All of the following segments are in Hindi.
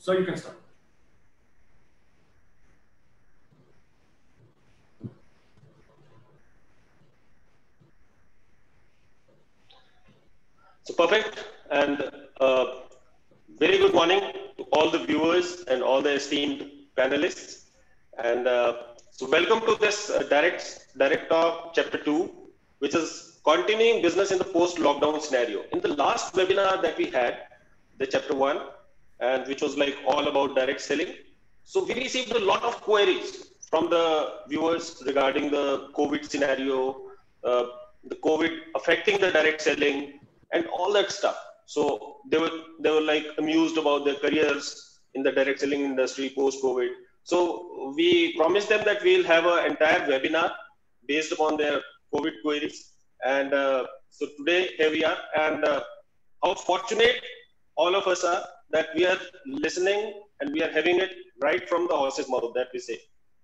So you can start. So perfect, and very good morning to all the viewers and all the esteemed panelists. And so welcome to this Direct Talk Chapter 2, which is continuing business in the post-lockdown scenario. In the last webinar that we had, the Chapter 1, and which was like all about direct selling. So we received a lot of queries from the viewers regarding the COVID scenario, the COVID affecting the direct selling, and all that stuff. So they were like amused about their careers in the direct selling industry post COVID. So we promised them that we'll have an entire webinar based upon their COVID queries. And so today here we are, and how fortunate all of us are that we are listening and we are having it right from the horse's mouth, that we say.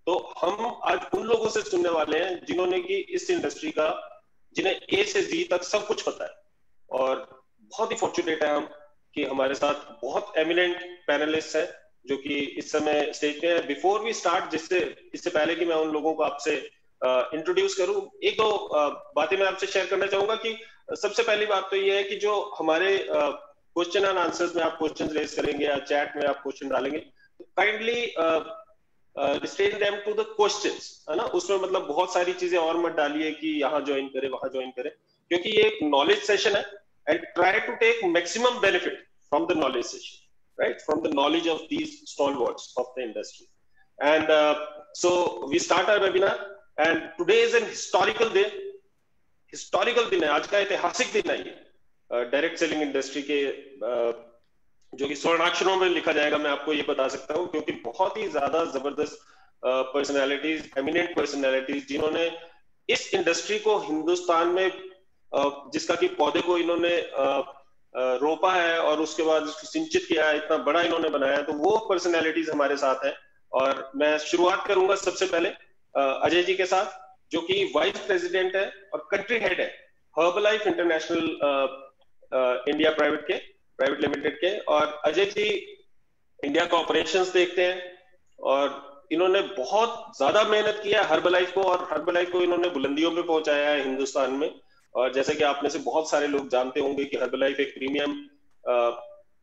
तो हम आज उन लोगों से सुनने वाले हैं जिन्होंने कि इस इंडस्ट्री का, जिन्हें ए से जी तक सब कुछ पता है, और बहुत ही फॉर्चुनेट है हम कि हमारे साथ बहुत एमिनेंट पैनलिस्ट हैं जो कि इस समय स्टेज पे है. बिफोर वी स्टार्ट, इससे पहले कि मैं उन लोगों को आपसे इंट्रोड्यूस करूं, एक दो बातें मैं आपसे शेयर करना चाहूंगा. कि सबसे पहली बात तो ये है कि जो हमारे क्वेश्चन एंड आंसर्स में आप क्वेश्चन रेज करेंगे या चैट में आप क्वेश्चन डालेंगे, तो kindly restrain them to the questions, है ना. उसमें मतलब बहुत सारी चीजें और मत डालिए कि यहाँ ज्वाइन करें वहां ज्वाइन करें, क्योंकि ये एक नॉलेज सेशन है. And try to take maximum benefit from the knowledge session, right, from the knowledge of these stalwarts of the industry. And so we start our webinar, and today is an historical day. Historical दिन है, आज का ऐतिहासिक दिन है ये डायरेक्ट सेलिंग इंडस्ट्री के, जो कि स्वर्णाक्षरों में लिखा जाएगा, मैं आपको ये बता सकता हूँ, क्योंकि बहुत ही ज्यादा जबरदस्त पर्सनैलिटीज, एमिनेंट पर्सनैलिटीज, जिन्होंने इस इंडस्ट्री को हिंदुस्तान में, जिसका कि पौधे को इन्होंने रोपा है और उसके बाद उसको सिंचित किया है, इतना बड़ा इन्होंने बनाया है, तो वो पर्सनैलिटीज हमारे साथ हैं. और मैं शुरुआत करूंगा सबसे पहले अजय जी के साथ, जो कि वाइस प्रेसिडेंट है और कंट्री हेड है Herbalife international India private limited के. और अजय जी इंडिया का ऑपरेशंस देखते हैं, और इन्होंने बहुत ज्यादा मेहनत किया है हर्बलाइफ को, और हर्बलाइफ को इन्होंने बुलंदियों पे पहुंचाया है हिंदुस्तान में. और जैसे कि आप में से बहुत सारे लोग जानते होंगे कि हर्बलाइफ एक प्रीमियम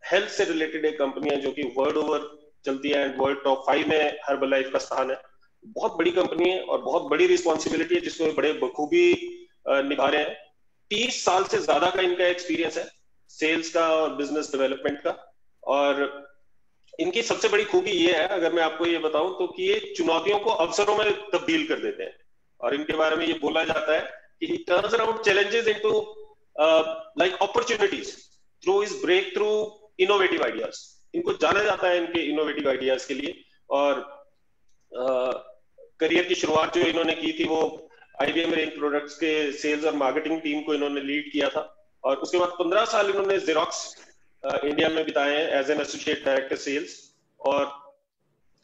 हेल्थ से रिलेटेड एक कंपनी है जो कि वर्ल्ड ओवर चलती है, एंड वर्ल्ड टॉप 5 में हर्बलाइफ का स्थान है. बहुत बड़ी कंपनी है और बहुत बड़ी रिस्पॉन्सिबिलिटी है, जिसको बड़े बखूबी निभा रहे हैं. 30 साल से ज्यादा का इनका एक्सपीरियंस है सेल्स का और बिजनेस डेवलपमेंट का. और इनकी सबसे बड़ी खूबी ये है, अगर मैं आपको ये बताऊं तो, कि ये चुनौतियों को अवसरों में तब्दील कर देते हैं. और इनके बारे में ये बोला जाता है कि he turns around challenges into like opportunities through his breakthrough innovative ideas. इनको जाना जाता है इनके इनोवेटिव आइडियाज के लिए. और करियर की शुरुआत जो इन्होंने की थी वो IBM रेंज प्रोडक्ट्स के सेल्स और मार्केटिंग टीम को इन्होंने लीड किया था. और उसके बाद 15 साल इन्होंने जेरोक्स इंडिया में बिताए हैं as an associate director sales. और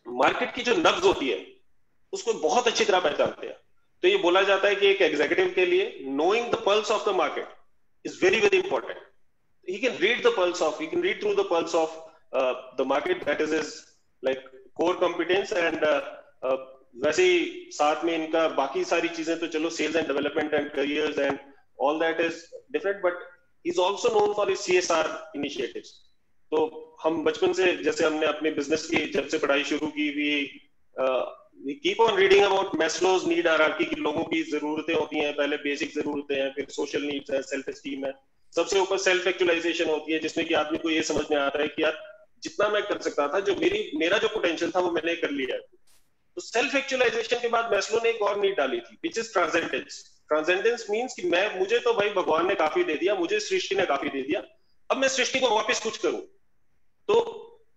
मार्केट की जो नब्ज होती है उसको बहुत अच्छी तरह पहचानते हैं. तो ये बोला जाता है कि एक एग्जीक्यूटिव के लिए knowing the pulse of the market is very very important. He can read through the pulse of the market. That is his like core competence. And वैसे ही साथ में इनका बाकी सारी चीजें तो चलो sales and development and careers and all that is different, but he is also known for his CSR initiatives. तो हम बचपन से, जैसे हमने अपने बिजनेस की जब से पढ़ाई शुरू की, we keep on reading about Maslow's need hierarchy की लोगों की जरूरतें होती हैं. पहले बेसिक जरूरतें हैं, फिर सोशल नीड्स है, सेल्फ एस्टीम है, सबसे ऊपर सेल्फ एक्चुअलाइजेशन होती है, जिसमें कि आदमी को ये समझ में आता है कि यार जितना मैं कर सकता था, जो मेरा जो पोटेंशियल था वो मैंने कर लिया. तो सेल्फ एक्चुअलाइजेशन के बाद मैस्लो ने एक और नीड डाली थी, which is transcendence. Transcendence means कि मुझे तो भाई भगवान ने काफी दे दिया, मुझे सृष्टि ने काफी दे दिया, अब मैं सृष्टि को वापस कुछ करूं. तो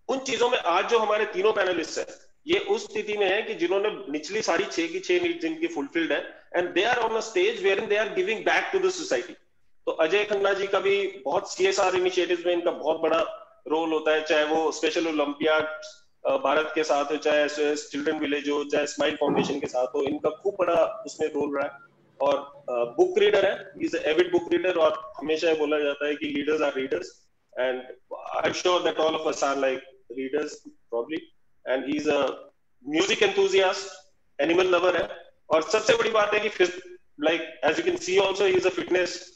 उन चीजों में आज जो हमारे तीनों पैनलिस्ट हैं, ये उस स्थिति में है कि जिन्होंने निचली सारी 6 की 6 नीड्स इनकी फुलफिल्ड है, and they are on a stage where they are giving back to the society. तो अजय खन्ना जी का भी बहुत CSR इनिशिएटिव्स में इनका बहुत बड़ा रोल होता है, चाहे वो स्पेशल ओलंपियाड भारत के साथ हो, चाहे SOS चिल्ड्रन विलेज हो, चाहे स्माइल फाउंडेशन के साथ हो, इनका खूब बड़ा उसमें रोल रहा है. और बुक रीडर है, इज एविड बुक रीडर. और हमेशा बोला जाता है कि leaders are readers, and I am sure that all of us are like readers probably, and he's a music enthusiast, animal lover है, और सबसे बड़ी बात है कि like as you can see also he is a fitness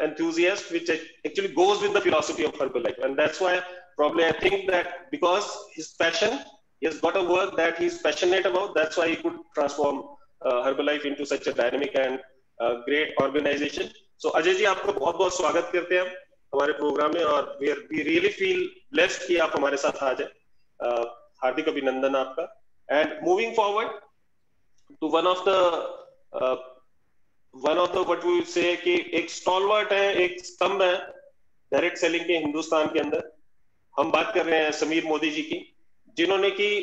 enthusiast, which actually goes with the philosophy of Herbalife, and that's why probably I think that because his passion, he has got a work that he's passionate about, that's why he could transform Herbalife into such a dynamic and great organization. So Ajay ji, आपको बहुत बहुत स्वागत करते हैं हमारे प्रोग्राम में, और we really feel blessed कि आप हमारे साथ आ जाए. हार्दिक अभिनंदन आपका. And moving forward to one of the what we say कि एक स्टॉलवर्ट है, एक स्तंभ है डायरेक्ट सेलिंग के हिंदुस्तान के अंदर. हम बात कर रहे हैं समीर मोदी जी की, जिन्होंने की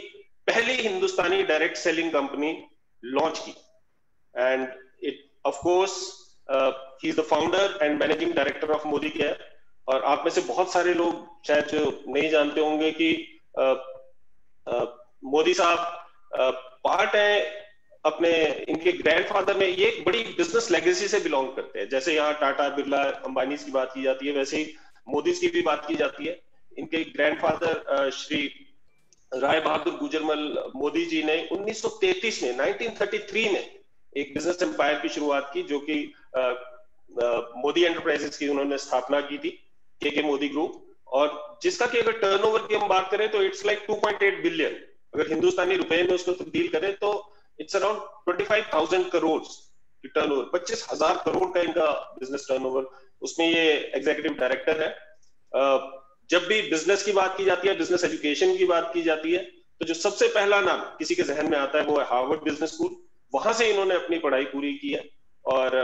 पहली हिंदुस्तानी डायरेक्ट सेलिंग कंपनी लॉन्च की. And it of course he is the founder and managing director of Modi care. और आप में से बहुत सारे लोग शायद जो नहीं जानते होंगे कि मोदी साहब पार्ट है अपने, इनके ग्रैंडफादर में, ये एक बड़ी बिजनेस लेगेसी से बिलोंग करते हैं. जैसे यहाँ टाटा, बिरला, अंबानी की बात की जाती है, वैसे ही मोदी की भी बात की जाती है. इनके ग्रैंडफादर श्री राय बहादुर गुजरमल मोदी जी ने 1933 में 1933 में एक बिजनेस एम्पायर की शुरुआत की, जो कि मोदी एंटरप्राइजेस की उन्होंने स्थापना की थी, के मोदी ग्रुप, और जिसका कि अगर टर्नओवर की हम बात करें तो इट्स लाइक 2.8 बिलियन. अगर हिंदुस्तानी रुपए में उसको तब्दील करें तो इट्स अराउंड 25,000 करोड़ की टर्नओवर, 25,000 करोड़ का इनका बिजनेस टर्नओवर. उसमें ये एग्जीक्यूटिव डायरेक्टर है. जब भी बिजनेस की बात की जाती है, बिजनेस एजुकेशन की बात की जाती है, तो जो सबसे पहला नाम किसी के जहन में आता है वो है हार्वर्ड बिजनेस स्कूल. वहां से इन्होंने अपनी पढ़ाई पूरी की है. और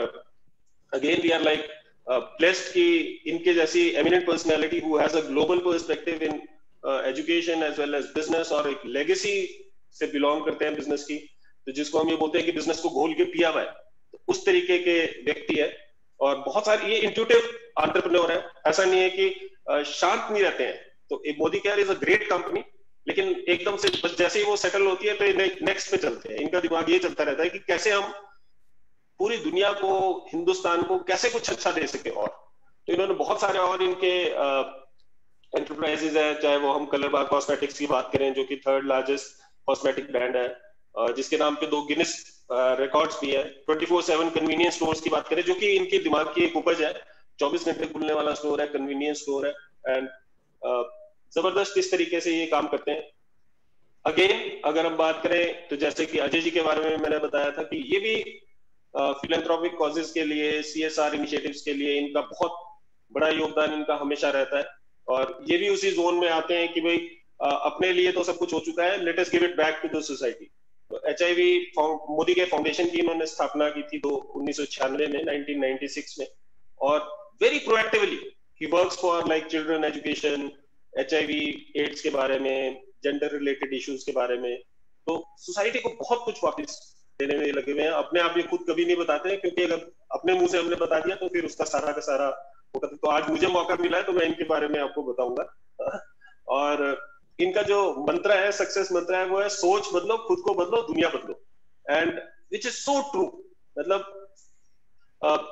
again we are like blessed कि इनके जैसी eminent personality who has a global perspective in education as well as business, और एक लेगेसी से बिलोंग करते हैं बिजनेस की, तो जिसको हम ये बोलते हैं कि बिजनेस को घोल के पिया हुआ है, तो उस तरीके के व्यक्ति है. और बहुत सारे ये इंट्यूटिव एंटरप्रेन्योर है. ऐसा नहीं है कि शांत नहीं रहते हैं. तो Modi care is a great company, लेकिन एकदम से बस जैसे ही वो सेटल होती है तो नेक्स्ट पे चलते हैं. इनका दिमाग ये चलता रहता है कि कैसे हम पूरी दुनिया को, हिंदुस्तान को कैसे कुछ अच्छा दे सके. और तो इन्होंने बहुत सारे और इनके एंटरप्राइजेज है, चाहे वो हम कलरबाग कॉस्मेटिक्स की बात करें, जो कि 3rd लार्जेस्ट कॉस्मेटिक ब्रांड है, जिसके नाम पे 2 गिनेस रिकॉर्ड्स भी है. 24/7 कन्वीनियंस स्टोर्स की बात करें, जो कि इनके दिमाग की एक उपज है. 24 घंटे खुलने वाला स्टोर है, कन्वीनियंस स्टोर है, एंड जबरदस्त इस तरीके से ये काम करते हैं. अगेन अगर हम बात करें तो जैसे कि अजय जी के बारे में मैंने बताया था कि ये भी फिलैंथ्रोपिक कॉजेज के लिए, CSR इनिशिएटिव्स के लिए इनका बहुत बड़ा योगदान इनका हमेशा रहता है. और ये भी उसी जोन में आते हैं कि भाई अपने लिए तो सब कुछ हो चुका है, let us give it back to the society. तो HIV मोदी के फाउंडेशन की इन्होंने स्थापना की थी 1996 में, 1996 में. और very proactively he works for like children education, HIV AIDS के बारे में, जेंडर रिलेटेड इश्यूज के बारे में. तो सोसाइटी को बहुत कुछ वापस देने में लगे हुए हैं. अपने आप ये खुद कभी नहीं बताते हैं, क्योंकि अगर अपने मुंह से हमने बता दिया तो फिर उसका सारा का सारा होगा. तो आज मुझे मौका मिला है तो मैं इनके बारे में आपको बताऊंगा. और इनका जो मंत्र है, सक्सेस मंत्र है, वो है सोच बदलो, खुद को बदलो, दुनिया बदलो. And which is so true. मतलब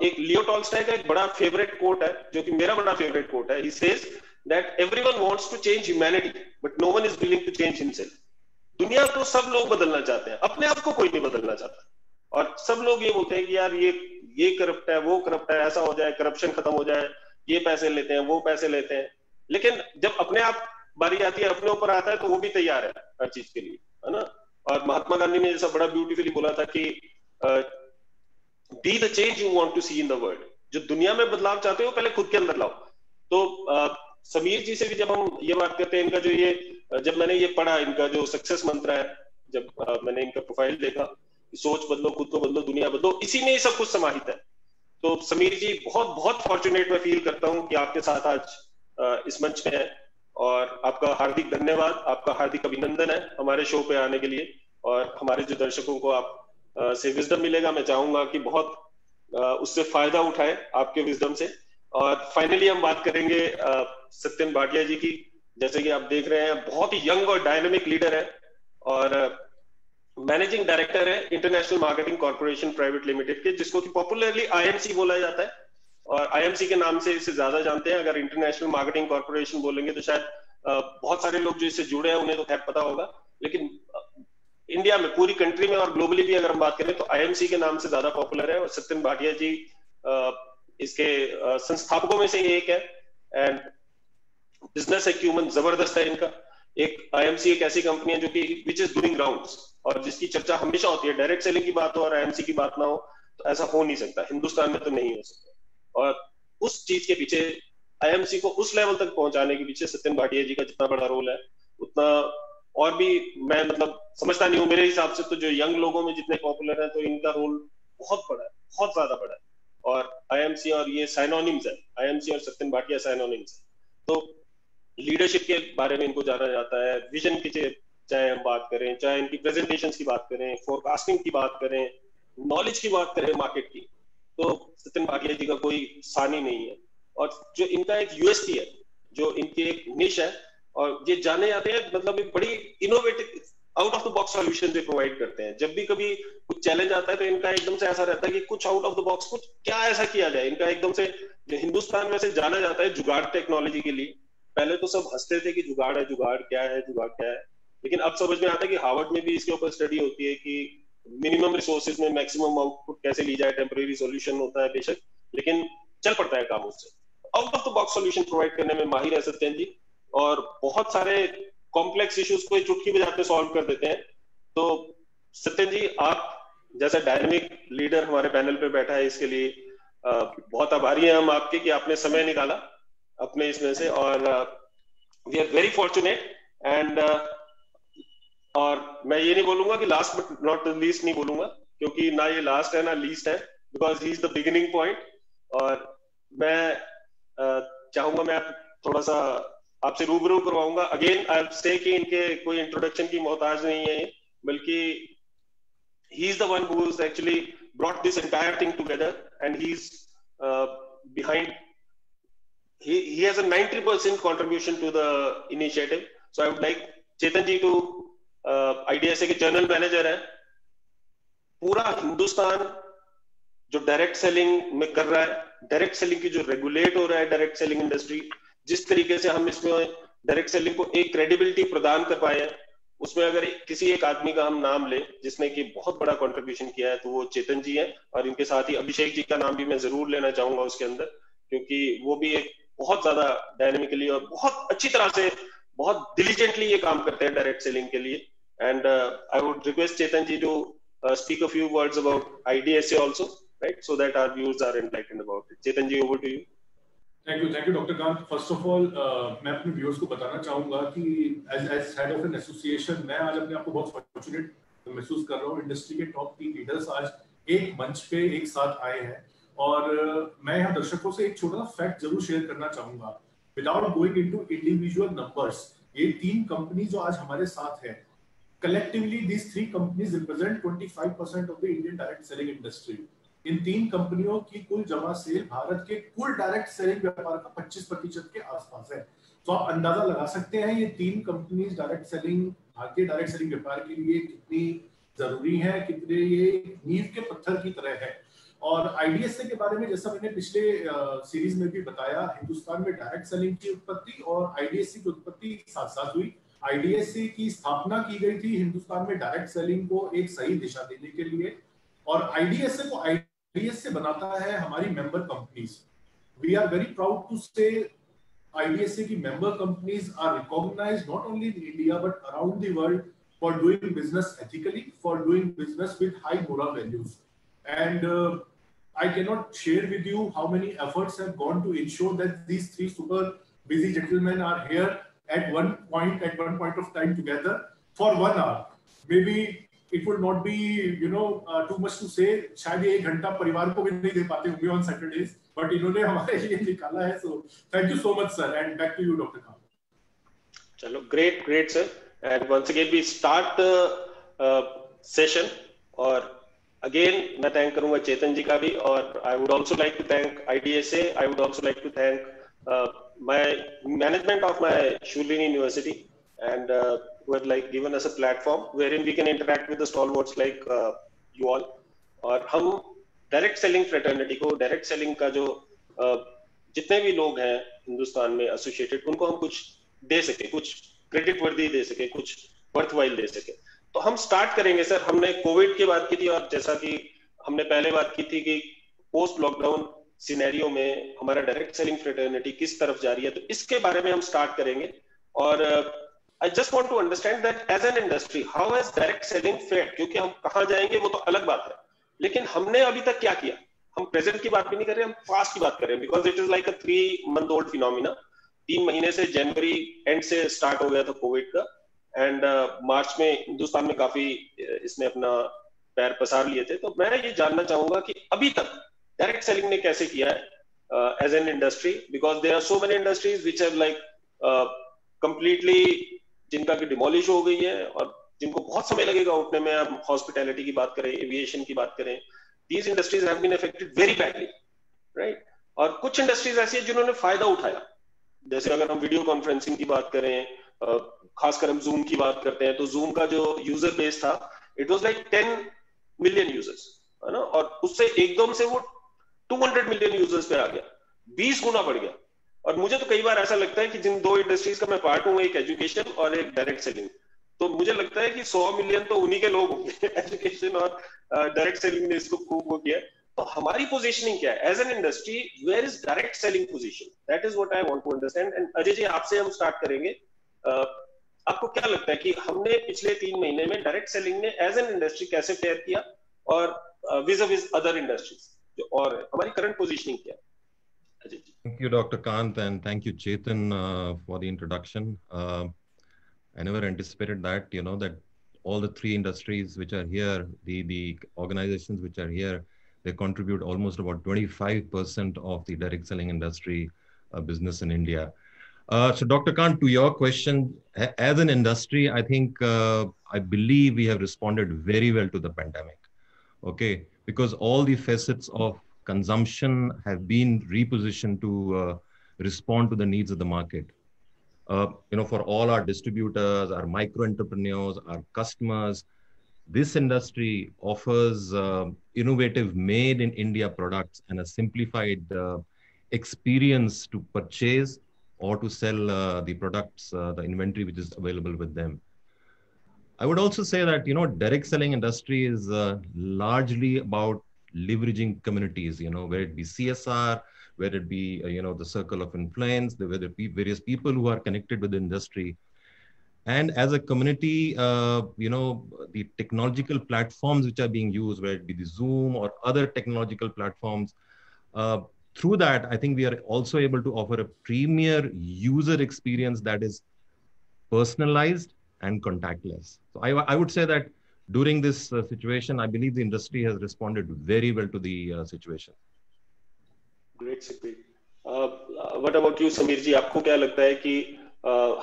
एक लियो टॉल्स्टॉय का एक बड़ा फेवरेट कोट है, जो कि मेरा बड़ा फेवरेट कोट है. He says that everyone wants to change humanity but no one is willing to change himself. दुनिया को सब लोग बदलना चाहते हैं, अपने आप को कोई नहीं बदलना चाहता. और सब लोग ये बोलते हैं कि यार ये करप्ट है, वो करप्ट है, ऐसा हो जाए, करप्शन खत्म हो जाए, ये पैसे लेते हैं, वो पैसे लेते हैं. लेकिन जब अपने आप बारी आती है, अपने ऊपर आता है, तो वो भी तैयार है हर चीज के लिए, है ना. और महात्मा गांधी ने जैसा बड़ा ब्यूटीफुली बोला था कि be the change you want to see in the world. जो दुनिया में बदलाव चाहते हो पहले खुद के अंदर लाओ. तो समीर जी से भी जब हम ये बात करते हैं, इनका जो ये, जब मैंने ये पढ़ा, इनका जो सक्सेस मंत्र है, जब मैंने इनका प्रोफाइल देखा, सोच बदलो, खुद को बदलो, दुनिया बदलो, इसी में ही सब कुछ समाहित है. तो समीर जी बहुत बहुत फॉर्चुनेट मैं फील करता हूँ कि आपके साथ आज इस मंच पे है. और आपका हार्दिक धन्यवाद, आपका हार्दिक अभिनंदन है हमारे शो पे आने के लिए. और हमारे जो दर्शकों को आप से विजडम मिलेगा, मैं चाहूंगा कि बहुत उससे फायदा उठाए आपके विजडम से. और फाइनली हम बात करेंगे सत्यन भाटिया जी की. जैसे कि आप देख रहे हैं, बहुत ही यंग और डायनेमिक लीडर है, और मैनेजिंग डायरेक्टर है international marketing corporation private limited के, जिसको कि पॉपुलरली IMC बोला जाता है. और IMC के नाम से इसे ज्यादा जानते हैं. अगर इंटरनेशनल मार्केटिंग कॉर्पोरेशन बोलेंगे तो शायद बहुत सारे लोग जो इससे जुड़े हैं उन्हें तो खैर पता होगा, लेकिन इंडिया में, पूरी कंट्री में और ग्लोबली भी अगर हम बात करें तो IMC के नाम से ज्यादा पॉपुलर है, और सत्यन भाटिया जी इसके संस्थापकों में से एक है। एंड बिजनेस एक्यूमेन जबरदस्त है इनका। एक IMC एक ऐसी कंपनी है जो कि विच इज डूइंग राउंड्स, और जिसकी चर्चा हमेशा होती है। डायरेक्ट सेलिंग की बात हो और IMC की बात ना हो तो ऐसा हो नहीं सकता, हिंदुस्तान में तो नहीं हो सकता। और उस चीज के पीछे, IMC को उस लेवल तक पहुंचाने के पीछे सत्यन भाटिया जी का जितना बड़ा रोल है, उतना और भी मैं मतलब समझता नहीं हूँ। मेरे हिसाब से तो जो यंग लोगों में जितने पॉपुलर है, तो इनका रोल बहुत बड़ा है, बहुत ज्यादा बड़ा है। और IMC और ये साइनोनिम्स है, IMC और सत्यन भाटिया साइनोनिम्स है। तो लीडरशिप के बारे में इनको जाना जाता है, विजन की चाहे हम बात करें, चाहे इनकी प्रेजेंटेशंस की बात करें, फोरकास्टिंग की बात करें, नॉलेज की बात करें मार्केट की, तो सत्यन भाटिया जी का कोई सानी नहीं है। और जो इनका एक USP है, जो इनकी एक निश है, और ये जाने जाते हैं मतलब एक बड़ी innovative out of the box solution जो प्रोवाइड करते हैं। जब भी कभी कुछ चैलेंज आता है तो इनका एकदम से ऐसा रहता है कि कुछ आउट ऑफ द बॉक्स, कुछ क्या ऐसा किया जाए। इनका एकदम से, हिंदुस्तान में से जाना जाता है जुगाड़ टेक्नोलॉजी के लिए। पहले तो सब हंसते थे कि जुगाड़ है, जुगाड़ क्या है, जुगाड़ क्या है, लेकिन अब समझ में आता है कि हार्वर्ड में भी इसके ऊपर स्टडी होती है कि मिनिमम रिसोर्सेज में मैक्सिमम आउटपुट कैसे ली जाए। टेम्परेरी सॉल्यूशन होता है बेशक, लेकिन चल पड़ता है काम उससे। Out of the box solution provide करने में माहिर है सत्यन जी, और बहुत सारे कॉम्प्लेक्स इश्यूज को चुटकी बजाते सॉल्व कर देते हैं। तो सत्यन जी, आप जैसा डायनेमिक लीडर हमारे पैनल पे बैठा है, इसके लिए बहुत आभारी हैं हम आपके कि आपने समय निकाला अपने इसमें से। और we are very fortunate. And और मैं ये नहीं बोलूंगा कि लास्ट बट नॉट लीस्ट नहीं बोलूंगा, क्योंकि ना ये लास्ट है ना लीस्ट है, because he is the beginning point. और मैं चाहूंगा, मैं थोड़ा सा आपसे रूबरू करवाऊंगा। अगेन आई से कि इनके कोई इंट्रोडक्शन की मोहताज नहीं है, बल्कि he is the one who has actually brought this entire thing together, and he's behind, he has a 90% contribution to the initiative. So I would like Chetan ji to IDSA के जनरल मैनेजर है, पूरा हिंदुस्तान जो डायरेक्ट सेलिंग में कर रहा है, डायरेक्ट सेलिंग की जो रेगुलेट हो रहा है डायरेक्ट सेलिंग इंडस्ट्री, जिस तरीके से हम इसमें डायरेक्ट सेलिंग को एक क्रेडिबिलिटी प्रदान कर पाए हैं, उसमें अगर किसी एक आदमी का हम नाम ले जिसने कि बहुत बड़ा कंट्रीब्यूशन किया है, तो वो चेतन जी है। और इनके साथ ही अभिषेक जी का नाम भी मैं जरूर लेना चाहूंगा उसके अंदर, क्योंकि वो भी एक बहुत ज्यादा डायनेमिकली और बहुत अच्छी तरह से, बहुत डिलीजेंटली ये काम करते हैं डायरेक्ट सेलिंग के लिए। And I would request Chetan ji to speak a few words about IDSA also, right, so that our viewers are enlightened about it. Chetan ji, over to you. Thank you, Dr. Kant. First of all, मैं अपने viewers को बताना चाहूँगा कि as head of an association, मैं आज अपने आप को बहुत fortunate महसूस कर रहा हूँ। इंडस्ट्री के टॉप 3 लीडर्स आज एक मंच पे एक साथ आए हैं, और मैं यहाँ दर्शकों से एक छोटा सा फैक्ट जरूर शेयर करना चाहूँगा, without going into individual numbers. ये 3 कंपनी जो आज हमारे साथ है, collectively these 3 companies represent 25% of the Indian direct selling industry. इन 3 कंपनियों की कुल जमा सेल भारत के कुल डायरेक्ट सेलिंग व्यापार का 25% के आसपास है। तो आप अंदाजा लगा सकते हैं ये 3 कंपनीज डायरेक्ट सेलिंग, भारतीय डायरेक्ट सेलिंग व्यापार के लिए कितनी जरूरी है, कितने ये नींव के पत्थर की तरह है। और IDSA के बारे में जैसा मैंने पिछले सीरीज में भी बताया, हिंदुस्तान में डायरेक्ट सेलिंग की उत्पत्ति और IDSA की उत्पत्ति साथ साथ हुई। IDSA की स्थापना की गई थी हिंदुस्तान में डायरेक्ट सेलिंग को एक सही दिशा देने के लिए, और IDSA को IDSA बनाता है हमारी member companies. We are very proud to say IDSA की member companies are recognised not only in India but around the world for doing business ethically, for doing business with high moral values. And I cannot share with you how many efforts have gone to ensure that these 3 super busy gentlemen are here at one point of time together for 1 hour. Maybe it would not be too much to say, शायद ये 1 घंटा परिवार को भी नहीं दे पाते होंगे on Saturdays, but इन्होंने हमारे लिए निकाला है। So thank you so much sir, and back to you Dr. Khan. चलो, great sir, and once again we start the session, और again मैं thank करूंगा चेतन जी का भी, और I would also like to thank IDSA. I would also like to thank my management of my Shulini University, and who had like given us a platform wherein we can interact with the stalwarts like you all. और हम डायरेक्ट सेलिंग फ्रेटर्निटी को, डायरेक्ट सेलिंग का जो जितने भी लोग हैं हिंदुस्तान में एसोसिएटेड, उनको हम कुछ दे सके, कुछ क्रेडिट वर्दी दे सके, कुछ वर्थवाइल दे सके। तो हम स्टार्ट करेंगे सर। हमने कोविड की बात की थी और जैसा कि हमने पहले बात की थी कि पोस्ट लॉकडाउन सिनेरियो में हमारा डायरेक्ट सेलिंग फ्रेटर्निटी किस तरफ जा रही है, तो इसके बारे में हम स्टार्ट करेंगे। और I just want to understand that as an industry, how has direct selling fared? क्योंकि हम कहाँ जाएंगे वो तो अलग बात है, लेकिन हमने अभी तक क्या किया? हम प्रेजेंट की बात भी नहीं कर रहे, हम पास्ट की बात कर रहे हैं, because it is like a 3-month-old phenomena. 3 महीने से, जनवरी एंड से स्टार्ट हो गया था कोविड का, एंड मार्च में हिंदुस्तान में काफी इसने अपना पैर पसार लिए थे। तो मैं ये जानना चाहूंगा कि अभी तक डायरेक्ट सेलिंग ने कैसे किया है as an industry, because there are so many industries which have like completely, जिनका की डिमोलिश हो गई है और जिनको बहुत समय लगेगा उठने में। आप हॉस्पिटैलिटी की बात करें, एविएशन की बात करें, these industries have been affected very badly, right. और कुछ इंडस्ट्रीज ऐसी है जिन्होंने फायदा उठाया, जैसे अगर हम वीडियो कॉन्फ्रेंसिंग की बात करें, खासकर हम जूम की बात करते हैं, तो जूम का जो यूजर बेस था, it was like 10 million users, है ना, और उससे एकदम से वो 200 मिलियन यूजर्स पे आ गया, 20 गुना बढ़ गया। और मुझे तो कई बार ऐसा लगता है कि जिन दो इंडस्ट्रीज का मैं पार्ट हूँ, एक एजुकेशन और एक डायरेक्ट सेलिंग, तो मुझे लगता है कि 100 मिलियन तो उन्हीं के लोग होंगे। एजुकेशन और डायरेक्ट सेलिंग ने इसको खूब वो किया। तो हमारी पोजीशनिंग क्या है as an industry? Where is direct selling position? That is what I want to understand. And Ajay ji, आपसे हम स्टार्ट करेंगे। आपको क्या लगता है कि हमने पिछले 3 महीने में डायरेक्ट सेलिंग ने एज एन इंडस्ट्री कैसे फेयर किया, और विज विज अदर इंडस्ट्रीज जो और हमारी करंट पोजीशनिंग क्या है? Thank you, Dr. Kant, and thank you, Chetan, for the introduction. I never anticipated that, that all the 3 industries which are here, the organizations which are here, they contribute almost about 25% of the direct selling industry business in India. So, Dr. Kant, to your question, as an industry, I think, I believe we have responded very well to the pandemic. Okay, because all the facets of consumption have been repositioned to respond to the needs of the market. For all our distributors, our micro entrepreneurs, our customers, this industry offers innovative made in India products and a simplified experience to purchase or to sell the products, the inventory which is available with them. I would also say that, direct selling industry is largely about leveraging communities, where it be CSR, whether it be, the circle of influence, whether it be various people who are connected with the industry. And as a community, the technological platforms which are being used, whether it be the Zoom or other technological platforms, through that, I think we are also able to offer a premier user experience that is personalized and contactless. So I would say that during this situation, I believe the industry has responded very well to the situation. Great, Sukhpreet. What about you, Sameer ji? आपको क्या लगता है कि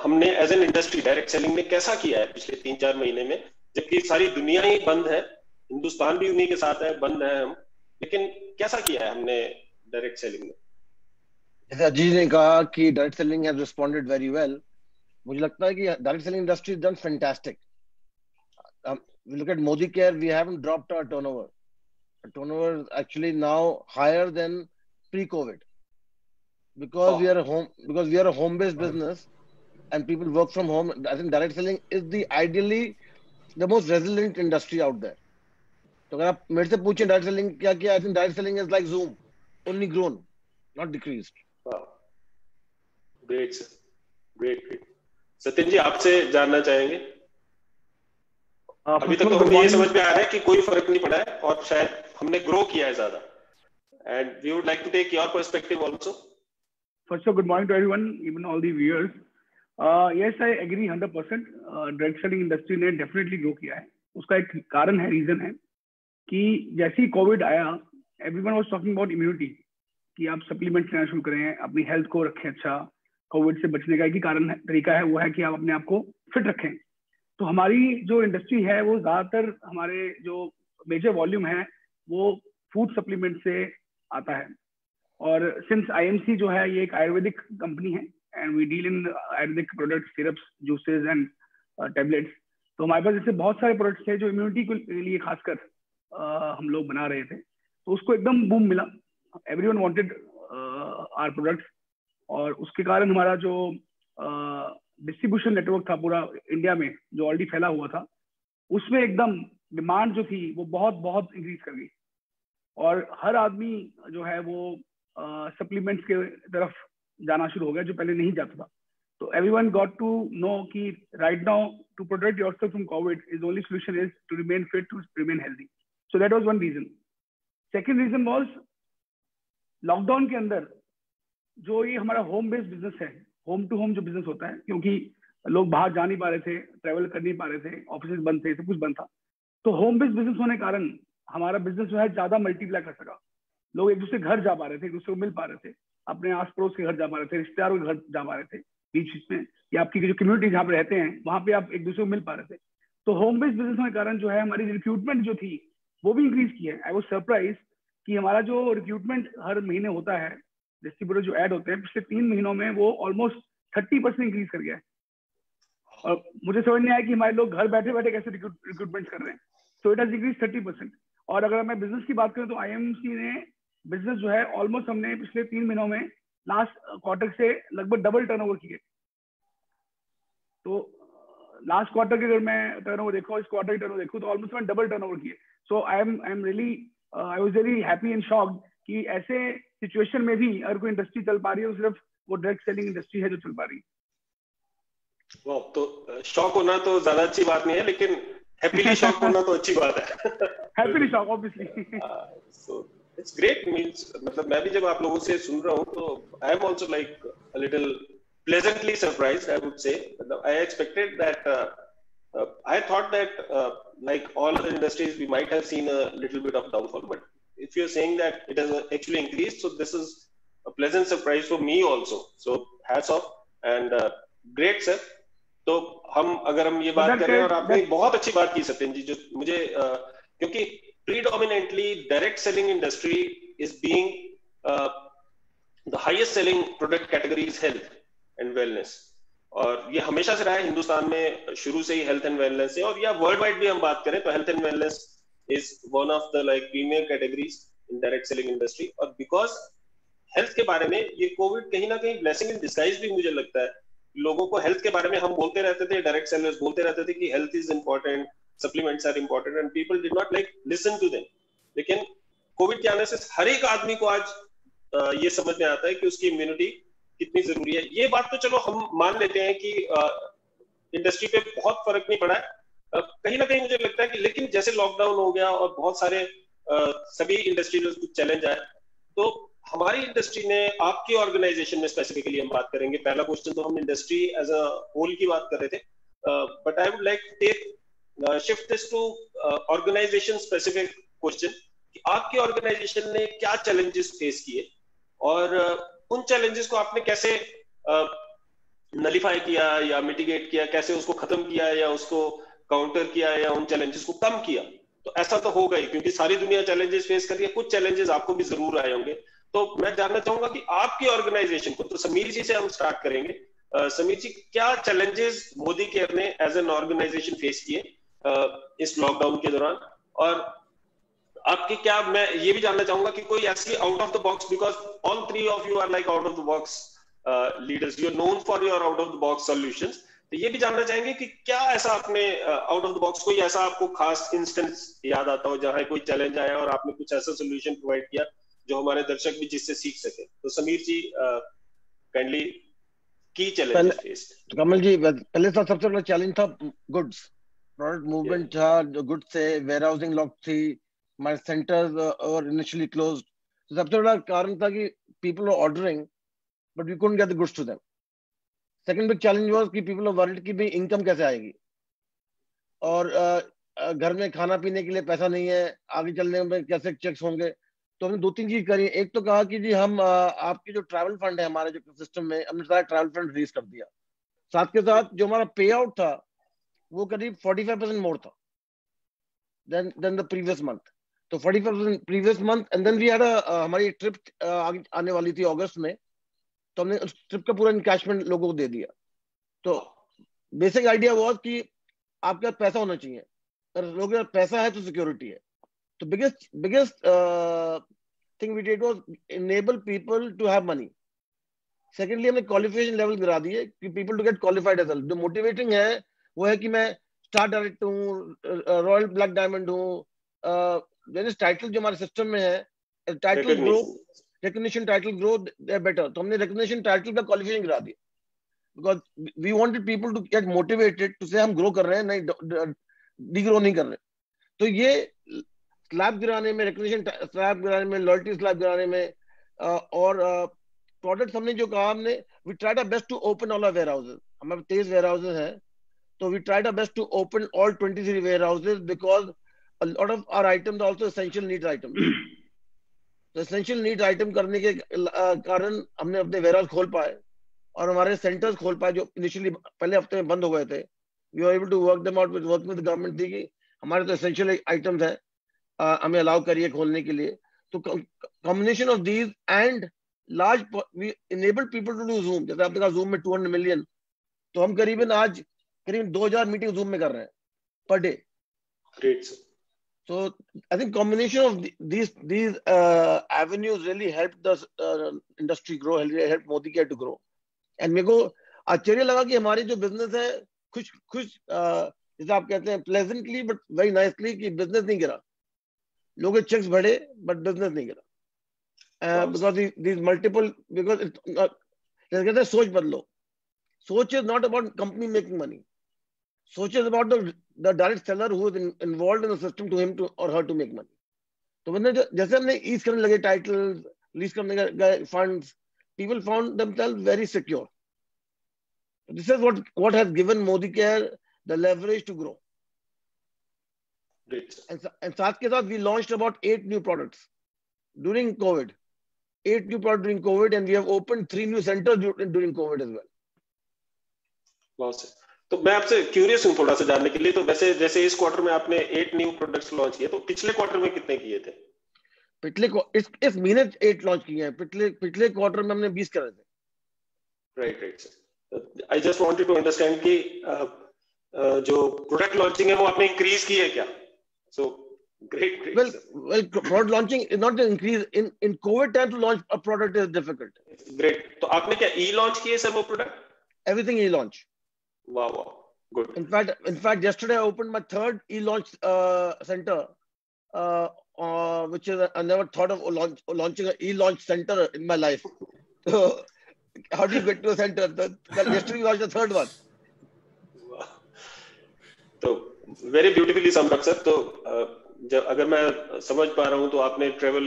हमने as an industry direct selling ने कैसा किया है पिछले 3-4 महीने में, जबकि सारी दुनिया ही बंद है, हिंदुस्तान भी उन्हीं के साथ है, बंद है हम, लेकिन कैसा किया है हमने डायरेक्ट सेलिंग में? जैसे अजीत ने कहा कि direct selling has responded very well, मुझे लगता है कि direct selling industry is done fantastic. We look at Modicare, we haven't dropped our turnover. Our turnover is actually now higher than pre-COVID, because we are a home-based business and people work from home. I think direct selling is ideally the most resilient industry out there. तो अगर आप मेरे से पूछें डायरेक्ट सेलिंग क्या किया, I think direct selling is like Zoom, only grown, not decreased. Wow. Great, sir. Great. Satyan ji, आपसे जानना चाहेंगे। अभी तक तो हमें ये समझ में आ रहा है कि कोई फर्क नहीं पड़ा है और शायद हमने ग्रो किया है ज्यादा, and we would like to take your perspective also. First of all, good morning to everyone, even all the viewers. Yes, I agree 100%. Direct selling industry ने definitely grow किया है। उसका एक कारण है, रीजन है कि जैसे ही कोविड आया, everyone was talking about immunity, कि आप सप्लीमेंट लेना शुरू करें, अपनी हेल्थ को रखें अच्छा। कोविड से बचने का एक ही कारण तरीका है, वो है कि आप अपने आप को फिट रखें। तो हमारी जो इंडस्ट्री है वो ज्यादातर, हमारे जो मेजर वॉल्यूम है वो फूड सप्लीमेंट से आता है। और सिंस IMC जो है ये एक आयुर्वेदिक कंपनी है, and we deal in ayurvedic products, syrups, juices and tablets. तो हमारे पास जैसे बहुत सारे प्रोडक्ट्स थे जो इम्यूनिटी के लिए खासकर हम लोग बना रहे थे, तो उसको एकदम बूम मिला। एवरीवन वांटेड आवर प्रोडक्ट्स, और उसके कारण हमारा जो डिस्ट्रीब्यूशन नेटवर्क था पूरा इंडिया में जो ऑलरेडी फैला हुआ था, उसमें एकदम डिमांड जो थी वो बहुत बहुत इंक्रीज कर गई और हर आदमी जो है वो सप्लीमेंट्स के तरफ जाना शुरू हो गया जो पहले नहीं जाता था. तो एवरीवन गॉट टू नो कि right now to protect yourself from covid is only solution is to remain fit, to remain healthy. So that was one reason. Second reason was lockdown के अंदर जो ये हमारा होम बेस्ड बिजनेस है, होम टू होम जो बिजनेस होता है, क्योंकि लोग बाहर जा नहीं पा रहे थे, ट्रैवल कर नहीं पा रहे थे, ऑफिस बंद थे, सब कुछ बंद था, तो होम बेस्ड बिजनेस होने के कारण हमारा बिजनेस जो है ज्यादा मल्टीप्लाई कर सका. लोग एक दूसरे घर जा पा रहे थे, एक दूसरे को मिल पा रहे थे, अपने आस पड़ोस के घर जा पा रहे थे, रिश्तेदारों के घर जा पा रहे थे बीच बीच में, या आपकी जो कम्युनिटी जहाँ पे रहते हैं वहां पे आप एक दूसरे को मिल पा रहे थे. तो होम बेस्ड बिजनेस होने के कारण जो है हमारी रिक्रूटमेंट जो थी वो भी इंक्रीज की है. आई वाज सरप्राइज कि हमारा जो रिक्रूटमेंट हर महीने होता है, डिस्ट्रीब्यूटर जो ऐड होते हैं, पिछले 3 महीनों में वो ऑलमोस्ट 30% इंक्रीज कर गया है. और मुझे समझ नहीं आया कि हमारे लोग घर बैठे बैठे कैसे रिक्रूटमेंट कर रहे हैं. So it has increase 30%. और अगर मैं बिजनेस की बात करूं तो आईएमसी ने बिजनेस जो है ऑलमोस्ट हमने पिछले 3 महीनों में लास्ट क्वार्टर से लगभग डबल टर्नओवर किए. तो लास्ट क्वार्टर के अगर मैं टर्नओवर देखूं, इस क्वार्टर की टर्नओवर देखूं, तो ऑलमोस्ट मैंने डबल टर्नओवर किए. So I was really happy and shocked कि ऐसे सिचुएशन में भी अगर कोई इंडस्ट्री चल पा रही है तो सिर्फ वो डायरेक्ट सेलिंग इंडस्ट्री है जो चल पा रही है. वो तो शॉक होना तो ज्यादा अच्छी बात नहीं है, लेकिन हैप्पीली शॉक होना तो अच्छी बात है. Happily shock obviously. So it's great. Means मतलब मैं भी जब आप लोगों से सुन रहा हूं तो I am also like a little pleasantly surprised, I would say. I expected that I thought that like all other industries we might have seen a little bit of downfall, but if you're saying that it has actually increased, so this is a pleasant surprise for me also. So hats off and great sir. तो अगर हम ये बात करें, और आपने बहुत अच्छी बात की सत्यन जी, जो मुझे क्योंकि predominantly direct selling industry is being the highest selling product category is health and wellness, और ये हमेशा से रहा है हिंदुस्तान में, शुरू से ही हेल्थ एंड वेलनेस है. और या वर्ल्ड वाइड भी हम बात करें तो health and wellness is one of the like premier categories in direct selling industry. और बिकॉज हेल्थ के बारे में ये कोविड कहीं ना कहीं ब्लेसिंग इन डिस्गाइज भी मुझे लगता है. लोगों को हेल्थ के बारे में हम बोलते रहते थे, डायरेक्ट सेलर्स बोलते रहते थे कि health is important, supplements are important, and people did not like listen to them. लेकिन कोविड के आने से हर एक आदमी को आज ये समझ में आता है कि उसकी इम्यूनिटी कितनी जरूरी है. ये बात तो चलो हम मान लेते हैं कि इंडस्ट्री पे बहुत फर्क नहीं पड़ा है. कहीं ना कहीं मुझे लगता है कि लेकिन जैसे लॉकडाउन हो गया और बहुत सारे सभी इंडस्ट्री में कुछ चैलेंज आए, तो हमारी इंडस्ट्री ने, आपकी ऑर्गेनाइजेशन में स्पेसिफिकली हम बात करेंगे, पहला क्वेश्चन तो हम इंडस्ट्री एज अ होल की बात कर रहे थे, but I would like take shift this to organisation specific question कि आपकी ऑर्गेनाइजेशन ने क्या चैलेंजेस फेस किए और उन चैलेंजेस को आपने कैसे नलिफाई किया या मिटिगेट किया, कैसे उसको खत्म किया या उसको काउंटर किया या उन चैलेंजेस को कम किया. तो ऐसा तो होगा ही क्योंकि सारी दुनिया चैलेंजेस फेस कर रही है, कुछ चैलेंजेस आपको भी जरूर आए होंगे. तो मैं जानना चाहूंगा कि आपकी ऑर्गेनाइजेशन को, तो समीर जी से हम स्टार्ट करेंगे. समीर जी, क्या चैलेंजेस मोदी केयर ने एज एन ऑर्गेनाइजेशन फेस किए इस लॉकडाउन के दौरान, और आपकी क्या, मैं ये भी जानना चाहूंगा कि कोई ऐसी out of the box, because all three of you are like out of the box leaders, you are known for your out of the box solutions. तो ये भी जानना चाहेंगे कि क्या ऐसा आपने आउट ऑफ द बॉक्स कोई ऐसा आपको खास इंस्टेंस याद आता हो जहां कोई चैलेंज आया और आपने कुछ ऐसा सोल्यूशन प्रोवाइड किया जो हमारे दर्शक भी जिससे सीख सके. तो समीर जी काइंडली की चैलेंजेस फेस्ड. कमल जी, पहले सबसे बड़ा चैलेंज था गुड्स, प्रोडक्ट मूवमेंट था, जो गुड्स से वेयर हाउसिंग लॉक थी, हमारे सेंटर्स और इनिशियली क्लोज्ड. तो सबसे बड़ा कारण था कि people are ordering but we couldn't get the goods to them. Second big challenge was कि पीपल आर वरीड कि भाई इनकम कैसे आएगी, और घर में खाना पीने के लिए पैसा नहीं है, आगे चलने में कैसे चेक्स होंगे. तो हमने 2-3 चीज करी. एक तो कहा कि जी हम आपकी जो ट्रैवल फंड है हमारे जो सिस्टम में, हमने सारा ट्रैवल फंड रिलीज कर दिया. साथ के साथ जो हमारा पे आउट था वो करीब 45% मोर था देन द प्रीवियस मंथ. तो 45% previous month, and then we had हमारी ट्रिप आने वाली थी अगस्त में, तो हमने उस ट्रिप का पूरा इनकैशमेंट लोगों को दे दिया. तो बेसिक आइडिया वाज कि आपके पास पैसा होना चाहिए, अगर लोगों के पास पैसा है तो सिक्योरिटी है. तो biggest thing we did was enable people to have money. Secondly हमने क्वालिफिकेशन लेवल गिरा दिए कि people to get qualified as well. जो मोटिवेटिंग है वो है कि मैं स्टार डायरेक्ट हूँ, रॉयल ब्लैक डायमंड हूँ, टाइटल जो हमारे सिस्टम में है, title grow, recognition title grow better, तो हमने रिकॉग्निशन टाइटल का क्वालिफिकेशन गिरा दिया because we wanted people to get motivated to say हम ग्रो कर रहे हैं, नहीं डिग्रो नहीं कर रहे। तो ये स्लैब गिराने में, रिकॉग्निशन स्लैब गिराने में, लॉयल्टी स्लैब गिराने में, और प्रोडक्ट्स हमने जो कहा, हमने we tried our best to open all our warehouses. हमारे 23 वेयर हाउसेस हैं, तो we tried our best to open all 23 warehouses because a lot of our items are also essential needs items. तो essential needs item करने के कारण हमने अपने वेयर हाउस खोल पाए और हमारे सेंटर्स खोल पाए जो इनिशियली पहले हफ्ते में बंद हो गए थे। We are able to work them out with government थी कि हमारे तो एसेंशियल आइटम्स है, हमें अलाउ करिए खोलने के लिए। तो combination of these and large, we enable people to do Zoom. जैसे आपने कहा जूम में 200 मिलियन, तो हम करीबन आज करीबन 2000 मीटिंग जूम में कर रहे हैं per day. Great. So I think combination of these avenues really helped the industry grow, helped Modicare to grow. And मेरे को आश्चर्य लगा कि हमारे जो बिजनेस है खुश जैसे आप कहते हैं प्लेजेंटली बट वेरी नाइसली, कि बिजनेस नहीं गिरा, लोगों के चेक्स बढ़े बट बिजनेस नहीं गिरा बिकॉज these multiple, because जैसे कहते हैं सोच बदलो। सोच is not about company making money, सोच is about the direct seller who is involved in the system to him to or her to make money. तो मैंने जैसे हमने ईज करने लगे टाइटल्स, लीज करने गए funds, people found themselves very secure. This is what has given Modicare the leverage to grow. Great. And साथ के साथ we launched about 8 new products during COVID. 8 new products during COVID, and we have opened 3 new centers during COVID as well. Wow, sir. तो मैं आपसे क्यूरियस हूँ थोड़ा सा जानने के लिए, तो वैसे जैसे इस क्वार्टर में आपने 8 न्यू प्रोडक्ट्स लॉन्च किए, तो पिछले क्वार्टर में कितने किए थे? इस महीने 8 लॉन्च किए हैं, पिछले क्वार्टर में हमने 20 करे थे। Right sir. I just wanted to understand कि जो प्रोडक्ट लॉन्चिंग है वो आपने इंक्रीज की है क्या? सो great. Well, product launching is not an increase in COVID time. To launch a product is difficult. Great. तो आपने क्या e-launch किए सर वो product? Everything e-launch. Wow, good. In fact, yesterday I opened my 3rd e-launch center, which is I never thought of launching an e-launch center in my life. So, how do you get to a center? Yesterday we launched the 3rd one. Wow. तो very beautifully summed up, sir. तो जब अगर मैं समझ पा रहा हूँ तो आपने ट्रेवल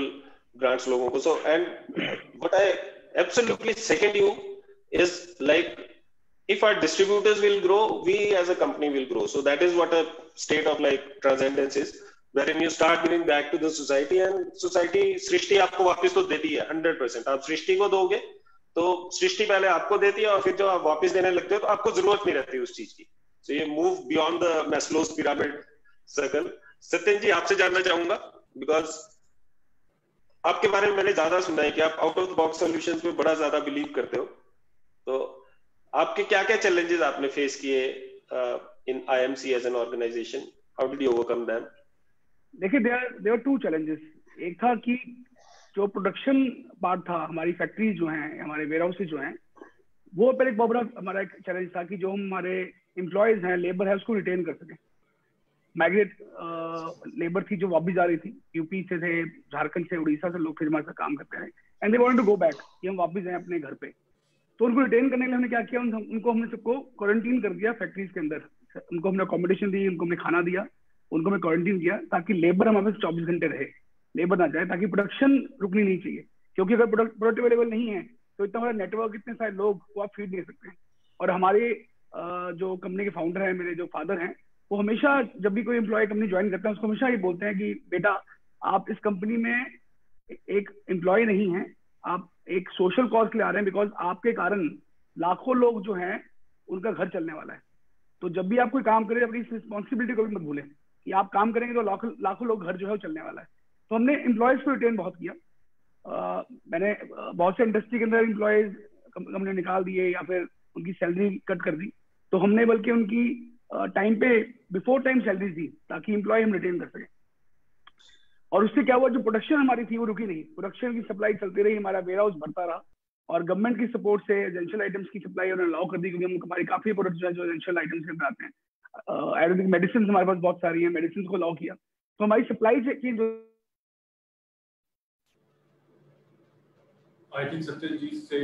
ग्रांट्स लोगों को, so and what I absolutely second you is like if our distributors will grow, we as a company will grow. So that is what a state of like transcendence is, wherein you start giving back to the society, and society सृष्टि आपको वापस तो देती है 100%. आप सृष्टि को दोगे तो सृष्टि पहले आपको देती है, और फिर जब आप वापस देने लगते हो तो आपको जरूरत नहीं रहती उस चीज की. So you move beyond the Maslow's pyramid circle. Satyan ji, आपसे जानना चाहूंगा, बिकॉज आपके बारे में मैंने ज्यादा सुना है कि आप out of the box solutions में बड़ा ज्यादा बिलीव करते हो. तो आपके क्या क्या चैलेंजेस आपने फेस किए in IMC as an organisation? How did you overcome them? देखिए, देयर 2 चैलेंजेस. एक था कि जो प्रोडक्शन पार्ट था, हमारी फैक्ट्रीज जो हैं, हमारे वेयर हाउसेज जो हैं, वो पहले एक बहुत बड़ा हमारा एक चैलेंज था कि जो हमारे एम्प्लॉयज हैं, लेबर है, उसको रिटेन कर सके. माइग्रेट लेबर थी जो वापस जा रही थी, यूपी से थे, झारखंड से, उड़ीसा से लोग थे हमारे साथ काम करते हैं, and they wanted to go back, कि हम वापस जाएं अपने घर पे. तो उनको रिटेन करने के लिए हमने क्या किया, उनको हमने सबको क्वारंटीन कर दिया फैक्ट्रीज के अंदर. उनको हमने अकोमोडेशन दी, उनको हमने खाना दिया, उनको हमने क्वारंटीन किया, ताकि लेबर हमारे पास 24 घंटे रहे, लेबर ना जाए, ताकि प्रोडक्शन रुकनी नहीं चाहिए. क्योंकि अगर प्रोडक्ट अवेलेबल नहीं है तो इतना बड़ा नेटवर्क, इतने सारे लोग को आप फीड नहीं सकते. और हमारे जो कंपनी के फाउंडर हैं, मेरे जो फादर हैं, वो हमेशा जब भी कोई एम्प्लॉय कंपनी ज्वाइन करता है उसको हमेशा ये बोलते हैं कि बेटा, आप इस कंपनी में एक एम्प्लॉय नहीं है, आप एक सोशल कॉज के लिए आ रहे हैं, बिकॉज आपके कारण लाखों लोग जो हैं उनका घर चलने वाला है. तो जब भी आप कोई काम करें, अपनी रिस्पॉन्सिबिलिटी को भी मत भूलें कि आप काम करेंगे तो लाखों लोग घर जो है वो चलने वाला है. तो हमने एम्प्लॉयज को रिटेन बहुत किया. मैंने बहुत से इंडस्ट्री के अंदर एम्प्लॉयज हमने निकाल दिए या फिर उनकी सैलरी कट कर दी. तो हमने बल्कि उनकी टाइम पे बिफोर टाइम सैलरी दी, ताकि एम्प्लॉय हम रिटेन कर सकें. और उससे क्या हुआ, जो प्रोडक्शन हमारी थी वो रुकी नहीं, प्रोडक्शन की सप्लाई चलती रही, हमारा वेयर हाउस भरता रहा. और गवर्नमेंट की सपोर्ट से एसेंशियल आइटम्स की सप्लाई उन्होंने अलाउ कर दी, क्योंकि हम हमारी काफी प्रोडक्ट्स जो है जो एसेंशियल आइटम्स के अंदर आते हैं। आयुर्वेदिक मेडिसिन हमारे पास बहुत सारी हैं, मेडिसिन को अलाउ किया तो हमारी supply change. I think Satyan ji से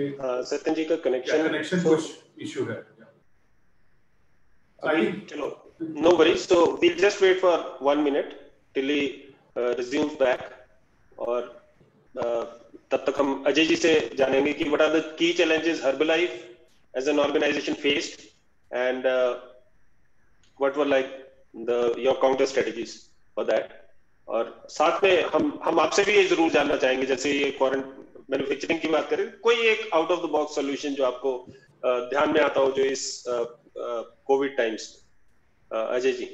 सत्यन जी का कनेक्शन कुछ इशू है। चलो, no worries, so we'll just wait for 1 minute till he resumes back, और तब तक हम अजय जी से जानेंगे कि what are the key challenges Herbalife as an organization faced, and what were like your counter strategies for that. और साथ में हम आपसे भी ये जरूर जानना चाहेंगे, जैसे ये मैन्युफैक्चरिंग की बात करें, कोई एक out of the box solution जो आपको ध्यान में आता हो जो इस कोविड टाइम्स। अजय जी,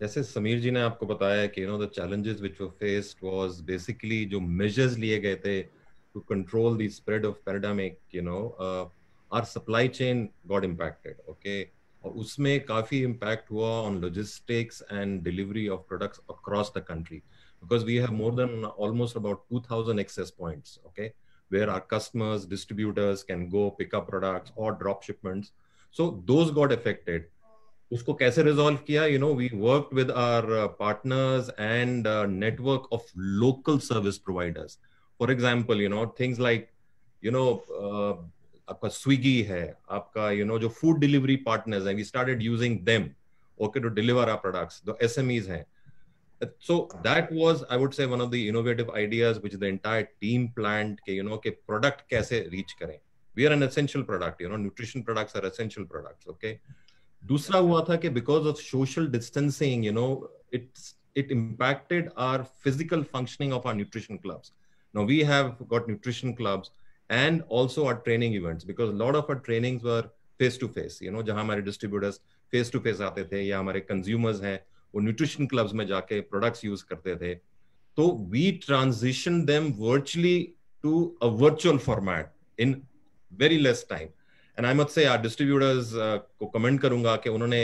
जैसे समीर जी ने आपको बताया कि the challenges which were faced was basically जो मेजर्स लिए गए थे to control the spread of pandemic, our supply chain got impacted, okay, और उसमें काफी इम्पैक्ट हुआ on logistics and delivery of products across the country, because we have more than almost about 2000 access points, okay, where our customers, distributors can go pick up products or drop shipments. So those got affected. उसको कैसे रिजॉल्व किया? We worked with our partners and network of local service providers. For example, things like, आपका Swiggy है, आपका, जो food delivery partners हैं, we started using them, okay, to deliver our products. The SMEs हैं. So that was, I would say, one of the innovative ideas which the entire team planned, कि product कैसे reach करें. We are an essential product, nutrition products are essential products, okay. दूसरा हुआ था कि because of social distancing, it impacted our physical functioning of our nutrition clubs. Now we have got nutrition clubs and also our training events, because a lot of our trainings were face to face, जहां हमारे distributors face to face आते थे, या हमारे consumers हैं वो nutrition clubs में जाके products use करते थे, तो we transitioned them virtually to a virtual format in very less time. And I must say our distributors को कमेंट करूंगा कि उन्होंने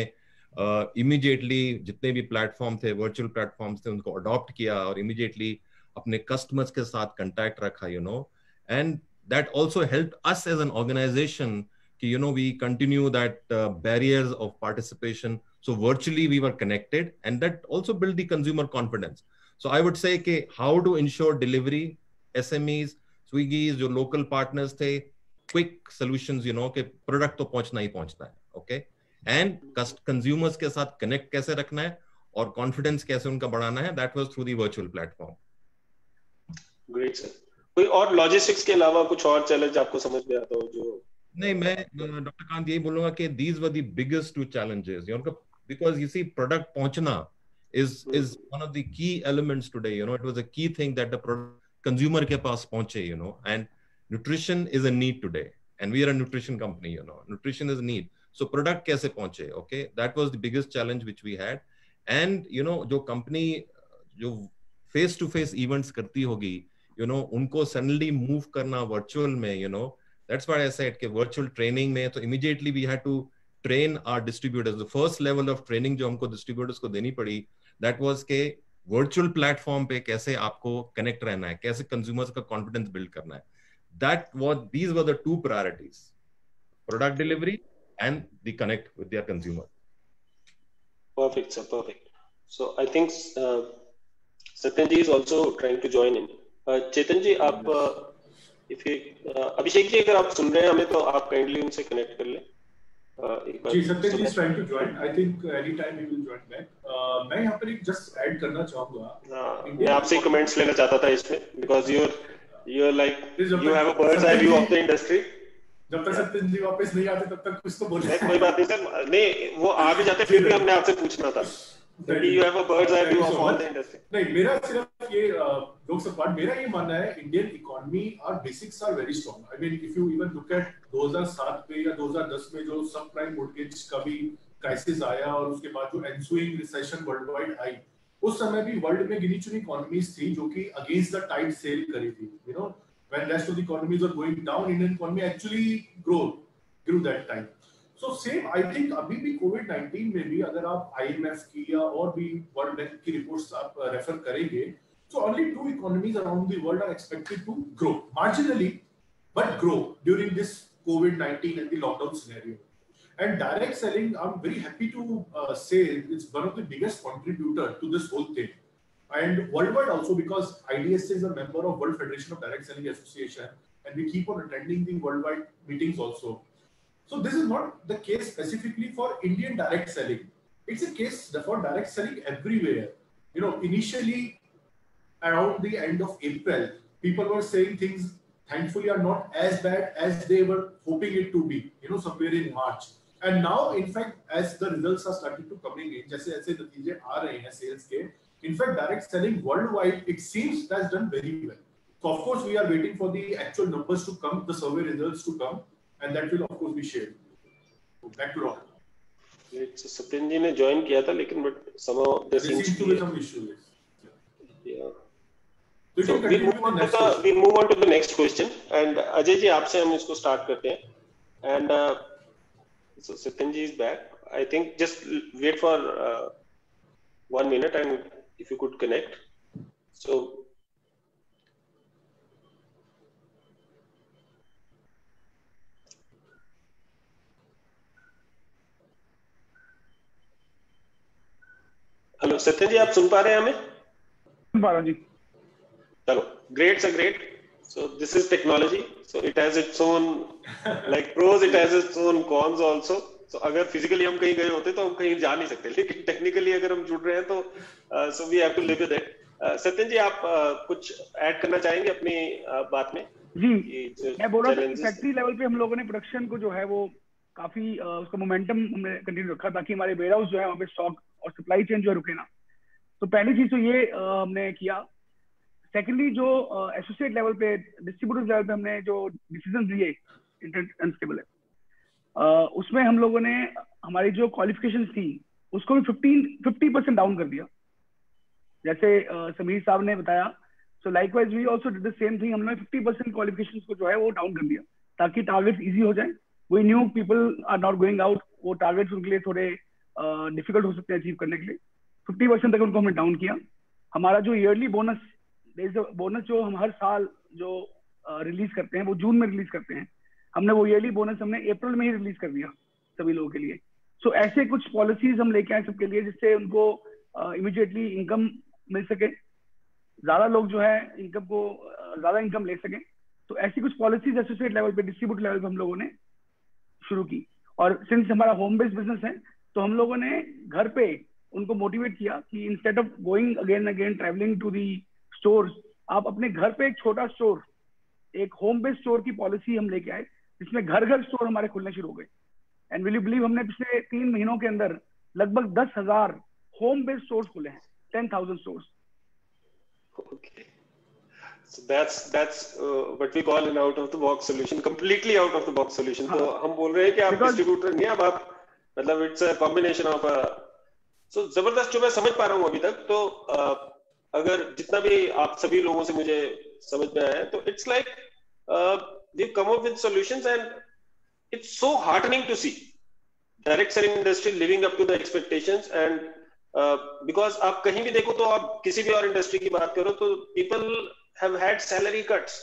immediately जितने भी प्लेटफॉर्म थे, वर्चुअल प्लेटफॉर्म्स थे, उनको अडॉप्ट किया और immediately अपने कस्टमर्स के साथ कांटेक्ट रखा, and that also helped us as an organization कि we continue that barriers of participation, so virtually we were connected, and that also built the consumer confidence. So I would say कि how to ensure delivery, SMEs, Swiggy's जो local partners थे, quick solutions, कि प्रोडक्ट तो पहुंचना ही पहुंचना है, ओके, एंड कंज्यूमर्स के साथ कनेक्ट कैसे रखना है और कॉन्फिडेंस कैसे उनका बढ़ाना है, that was through the virtual platform. Great sir, कोई और लॉजिस्टिक्स के अलावा कुछ और चैलेंज आपको समझ में आता हो जो? नहीं, मैं डॉक्टर कांत यही बोलूंगा कि these were the biggest two challenges, because you see product पहुंचना is one of the key elements today, it was a key thing that the consumer के पास पहुंचे, and nutrition is a need today, and we are a nutrition company, nutrition is a need, so product kaise pahunche, okay, that was the biggest challenge which we had. And jo company jo face to face events karti hogi, unko suddenly move karna virtual mein, that's why I said ke virtual training mein to immediately we had to train our distributors. The first level of training jo humko distributors ko deni padi, that was ke virtual platform पे कैसे आपको कनेक्ट रहना है, कैसे कंज्यूमर्स का कॉन्फिडेंस बिल्ड करना है. These were the two priorities: product delivery and the connect with their consumer. Perfect, sir. Perfect. So I think Satyan ji is also trying to join in. Chetan ji, आप अभिषेक जी अगर आप सुन रहे हैं हमें तो आप काइंडली उनसे कनेक्ट कर लें. जी, सत्यन जी is trying to join. I think anytime he will join back. मैं यहाँ पर एक just add करना चाहूँगा. मैं आपसे कमेंट्स लेना चाहता था इसमें, because you're like you have a bird's eye view of the industry. जब तक सत्यन जी वापस नहीं आते तब तक कुछ तो बोले. कोई बात नहीं सर, नहीं वो आ भी जाते फिर भी हमने आपसे पूछना था. You have a bird's eye view of all the industry. नहीं, मेरा सिर्फ ये लोग सब बात, मेरा ये मानना है इंडियन इकोनॉमी और basics are very strong. I mean if you even look at 2007 में या 2010 में जो सब प्राइम मोर्टगेज का भी क्राइसिस आया और उसके बाद जो ensuing recession world wide eye, उस समय भी वर्ल्ड में गिनी चुनी इकोनॉमीज थी जो कि अगेंस्ट द टाइड सेल करी थी. When rest of the economies were going down, Indian economy actually grew that time. So same, I think अभी भी COVID-19 में भी अगर आप IMF की या और भी वर्ल्ड बैंक की रिपोर्ट्स आप रेफर करेंगे, so only 2 economies around the world are expected to grow marginally, but grow during this COVID-19 and the lockdown scenario. And direct selling, I'm very happy to say it's one of the biggest contributor to this whole thing. And worldwide also, because IDSA is a member of World Federation of Direct Selling Association, and we keep on attending the worldwide meetings also. So this is not the case specifically for Indian direct selling. It's a case for direct selling everywhere. You know, initially around the end of April, people were saying things thankfully are not as bad as they were hoping it to be, you know, somewhere in March. And now, in fact, as the results are starting to coming in, जैसे ऐसे नतीजे आ रहे हैं sales के, in fact, direct selling worldwide, it seems has done very well. So, of course, we are waiting for the actual numbers to come, the survey results to come, and that will, of course, be shared. So, back to Ron. So, Satyen ji ने join किया था, लेकिन but somehow there seems to be some issues. Yeah. So we move on to the next question, and Ajay ji, आपसे हम इसको start करते हैं, and so Satyen ji is back. I think just wait for 1 minute, and if you could connect. So. Hello Satyan ji, आप सुन पा रहे हैं हमें? सुन पा रहा हूं जी. चलो, great sir, great. So this is technology. So it has its own like pros, it has its own cons also. So अगर physically हम कहीं गए होते तो हम कहीं जा नहीं सकते, लेकिन technically अगर हम जुड़ रहे हैं तो so we have to live with it. Satyan ji, आप कुछ ऐड करना चाहेंगे अपनी बात में? जी, मैं बोल रहा था फैक्ट्री लेवल पे हम लोगों ने प्रोडक्शन को जो है वो काफी उसका मोमेंटम हमने कंटिन्यू रखा ताकि हमारे वेयर हाउस जो है वहाँ पे स्टॉक और सप्लाई चेन जो है रुके ना. तो पहली चीज तो ये हमने किया. सेकेंडली, जो एसोसिएट लेवल पे, डिस्ट्रीब्यूटर लेवल पे हमने जो डिसीजन लिए अनस्टेबल है, उसमें हम लोगों ने हमारी जो क्वालिफिकेशन थी उसको भी 50% डाउन कर दिया, जैसे समीर साहब ने बताया. So likewise we also did the same thing. हमने 50% क्वालिफिकेशंस को जो है वो डाउन कर दिया ताकि टारगेट्स इजी हो जाए. We new people are not going out, वो टारगेट्स उनके लिए थोड़े डिफिकल्ट हो सकते हैं अचीव करने के लिए. 50% तक उनको हमने डाउन किया. हमारा जो ईयरली बोनस जो हम हर साल जो रिलीज करते हैं वो जून में रिलीज करते हैं, हमने वो ईयरली बोनस हमने अप्रैल में ही रिलीज कर दिया सभी लोगों के लिए. सो ऐसे कुछ पॉलिसीज हम लेके आए सबके लिए जिससे उनको इमीडिएटली इनकम मिल सके, ज्यादा लोग जो है इनकम को ज्यादा इनकम ले सकें. तो ऐसी कुछ पॉलिसीज एसोसिएट लेवल पे, डिस्ट्रीब्यूटर लेवल पे हम लोगों ने शुरू की. और सिंस हमारा होम बेस्ड बिजनेस है तो हम लोगों ने घर पे उनको मोटिवेट किया कि instead of going again again travelling to the stores, आप अपने घर पे एक छोटा स्टोर, एक होम बेस्ड स्टोर की पॉलिसी हम लेके आए जिसमें घर घर स्टोर हमारे खुलने शुरू हो गए. एंड विल यू बिलीव, हमने पिछले 3 महीनों के अंदर लगभग 10,000 होम बेस्ड स्टोर्स खुले हैं, 10,000 stores. Okay, so that's what we call an out of the box solution, completely out of the box solution. तो हम बोल रहे हैं कि आप डिस्ट्रीब्यूटर नहीं, अब आप मतलब इट्स अ कॉम्बिनेशन ऑफ सो जबरदस्त जो मैं समझ पा रहा हूँ अभी तक. तो अगर जितना भी आप सभी लोगों से मुझे समझ में आया है तो it's like we come up with solutions and it's so heartening to see direct selling industry living up to the expectations. And because आप कहीं भी देखो तो आप किसी भी और इंडस्ट्री की बात करो तो people have had salary cuts.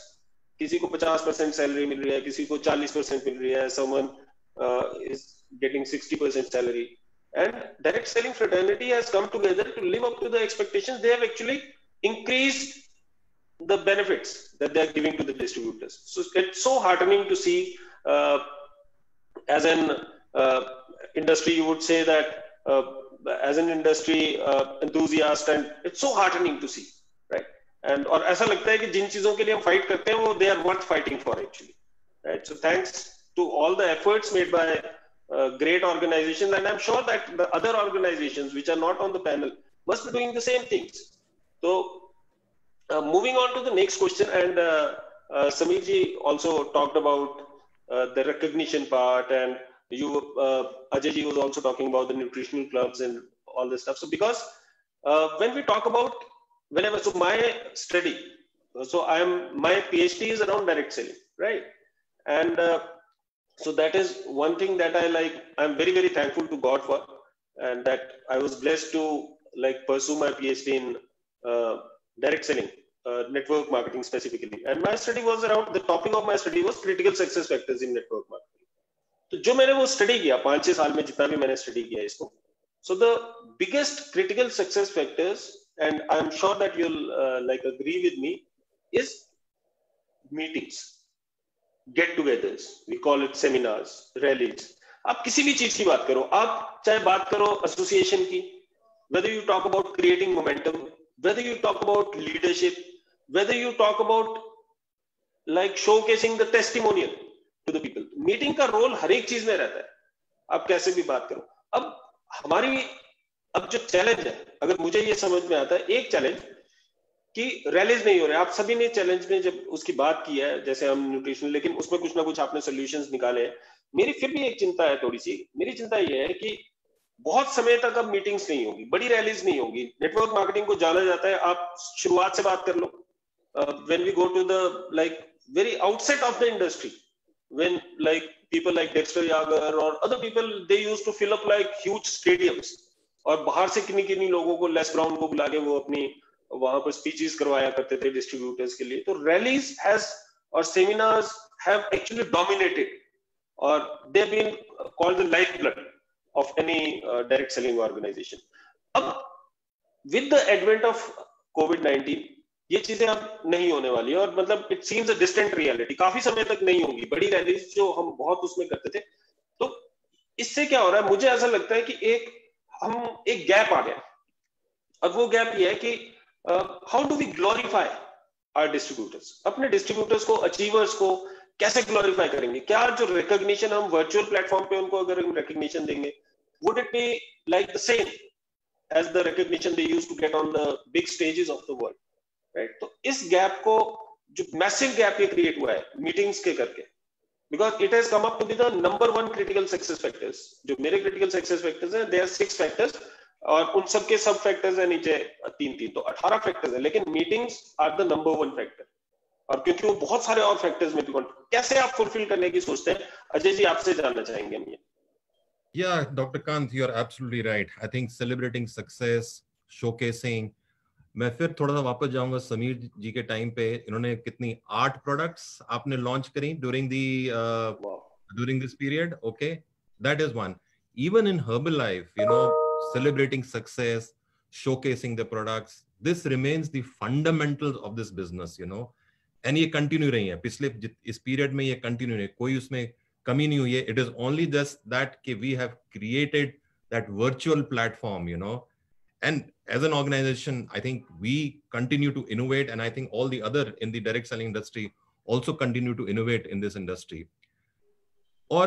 किसी को 50% सैलरी मिल रही है, किसी को 40% मिल रही है, someone is getting 60% salary. And direct selling fraternity has come together to live up to the expectations. They have actually increased the benefits that they are giving to the distributors. So it's so heartening to see. As an industry, you would say that as an industry enthusiast, and it's so heartening to see, right? And और ऐसा लगता है कि जिन चीजों के लिए हम fight करते हैं वो they are worth fighting for actually, right? So thanks to all the efforts made by great organizations, and I'm sure that the other organizations which are not on the panel must be doing the same things. So moving on to the next question, and Sameer ji also talked about the recognition part, and you Ajay ji was also talking about the nutritional clubs and all this stuff. So because when we talk about so my study, so my PhD is around direct selling, right? And so that is one thing that I like. I'm very, very thankful to God for, and that I was blessed to like pursue my PhD in direct selling. network marketing specifically, and my study was around, the topic of my study was critical success factors in network marketing. तो जो मैंने वो स्टडी किया 5-6 साल में, जितना भी मैंने स्टडी किया इसको, so the biggest critical success factors, and I'm sure that you'll like agree with me, is meetings, get-togethers, we call it seminars, rallies. आप किसी भी चीज की बात करो, आप चाहे बात करो एसोसिएशन की, whether you talk about creating momentum, whether you talk about leadership, whether you talk about like showcasing the testimonial to the people, meeting का रोल हर एक चीज में रहता है, आप कैसे भी बात करो. अब जो चैलेंज है, अगर मुझे ये समझ में आता है, एक चैलेंज कि रैलीज नहीं हो रहे. आप सभी ने चैलेंज में जब उसकी बात की है, जैसे हम न्यूट्रिशन, लेकिन उसमें कुछ ना कुछ आपने सोल्यूशंस निकाले हैं. मेरी फिर भी एक चिंता है, थोड़ी सी मेरी चिंता ये है कि बहुत समय तक अब मीटिंग्स नहीं होगी, बड़ी रैलीज नहीं होगी. नेटवर्क मार्केटिंग को जाना जाता है, आप शुरुआत से बात कर लो, when we go to the like very outset of the industry, when like people like Dexter Yager or other people, they used to fill up like huge stadiums, और बाहर से किन्हीं लोगों को, लेस ब्राउन को बुला के वो अपनी वहां पर स्पीचेस करवाया करते थे डिस्ट्रीब्यूटर्स के लिए. तो रैलीज हैज और सेमिनार्स हैव एक्चुअली डोमिनेटेड, और they have been called the life blood of any direct selling organization. अब विद द एडवेंट ऑफ कोविड-19 ये चीजें अब नहीं होने वाली है, और मतलब it seems a distant reality, काफी समय तक नहीं होगी बड़ी रैलीज जो हम बहुत उसमें करते थे. तो इससे क्या हो रहा है, मुझे ऐसा लगता है कि एक गैप आ गया. अब वो गैप ये है कि how do we glorify our distributors, अपने डिस्ट्रीब्यूटर्स को, अचीवर्स को कैसे ग्लोरीफाई करेंगे. क्या जो रिकॉग्निशन हम वर्चुअल प्लेटफॉर्म पे उनको अगर हम रिकॉग्निशन देंगे, would it be like the same as the recognition they used to get on the big stages of the world, right. तो इस गैप को, जो मैसिव गैप ये क्रिएट हुआ है मीटिंग्स के करके, because it has come up to be the number 1 critical success factors. जो मेरे क्रिटिकल सक्सेस फैक्टर्स हैं, दे आर 6 फैक्टर्स, और उन सबके सब फैक्टर्स है नीचे 3-3, तो 18 फैक्टर्स है, लेकिन meetings are the number 1 factor. और क्योंकि वो बहुत सारे और फैक्टर्स में भी कैसे आप फुलफिल करने की सोचते हैं, अजय जी आपसे जानना चाहेंगे हम ये. Yeah, Dr. Kant, you're absolutely right. I think celebrating success, showcasing. मैं फिर थोड़ा सा वापस जाऊंगा समीर जी के टाइम पे. इन्होंने कितनी 8 प्रोडक्ट्स आपने लॉन्च करी during this period. Okay, that is one. Even in Herbalife, celebrating success, showcasing the products, this remains the fundamentals of this business, and ये continue रही है पिछले इस period में, ये continue रही है, कोई उसमें कमी नहीं हुई है. It is only just that कि we have created that virtual platform, and as an organization, I think we continue to innovate, and I think all the other in the direct selling industry also continue to innovate in this industry. Or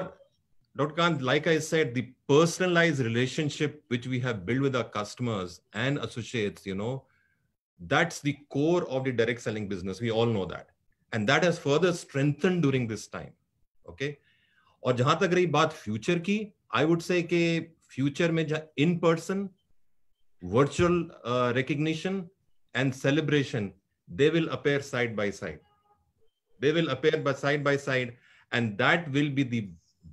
Dr. Kant, like I said, the personalized relationship which we have built with our customers and associates, that's the core of the direct selling business. We all know that. And that has further strengthened during this time. Okay. और जहां तक रही बात फ्यूचर की, I would say कि फ्यूचर में in person, virtual recognition and celebration, they will appear side by side. They will appear side by side, and that will be the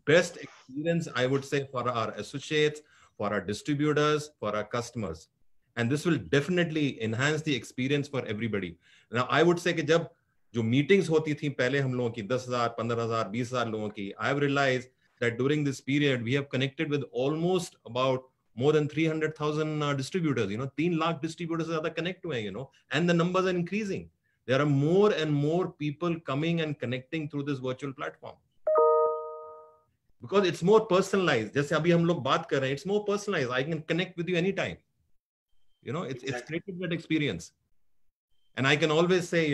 best experience, I would say, for our associates, for our distributors, for our customers. And this will definitely enhance the experience for everybody. Now, I would say कि जब जो meetings होती थी पहले हम लोगों की 10,000, 15,000, 20,000 लोगों की, I have realized that during this period, we have connected with almost about more than 300,000 distributors, 3 lakh distributors ज़्यादा connect हुए हैं, and the numbers are increasing. There are more and more people coming and connecting through this virtual platform. Because it's more personalized. जैसे अभी हम लोग बात कर रहे हैं, it's more personalized. I can connect with you anytime. It's created that experience. And I can always say,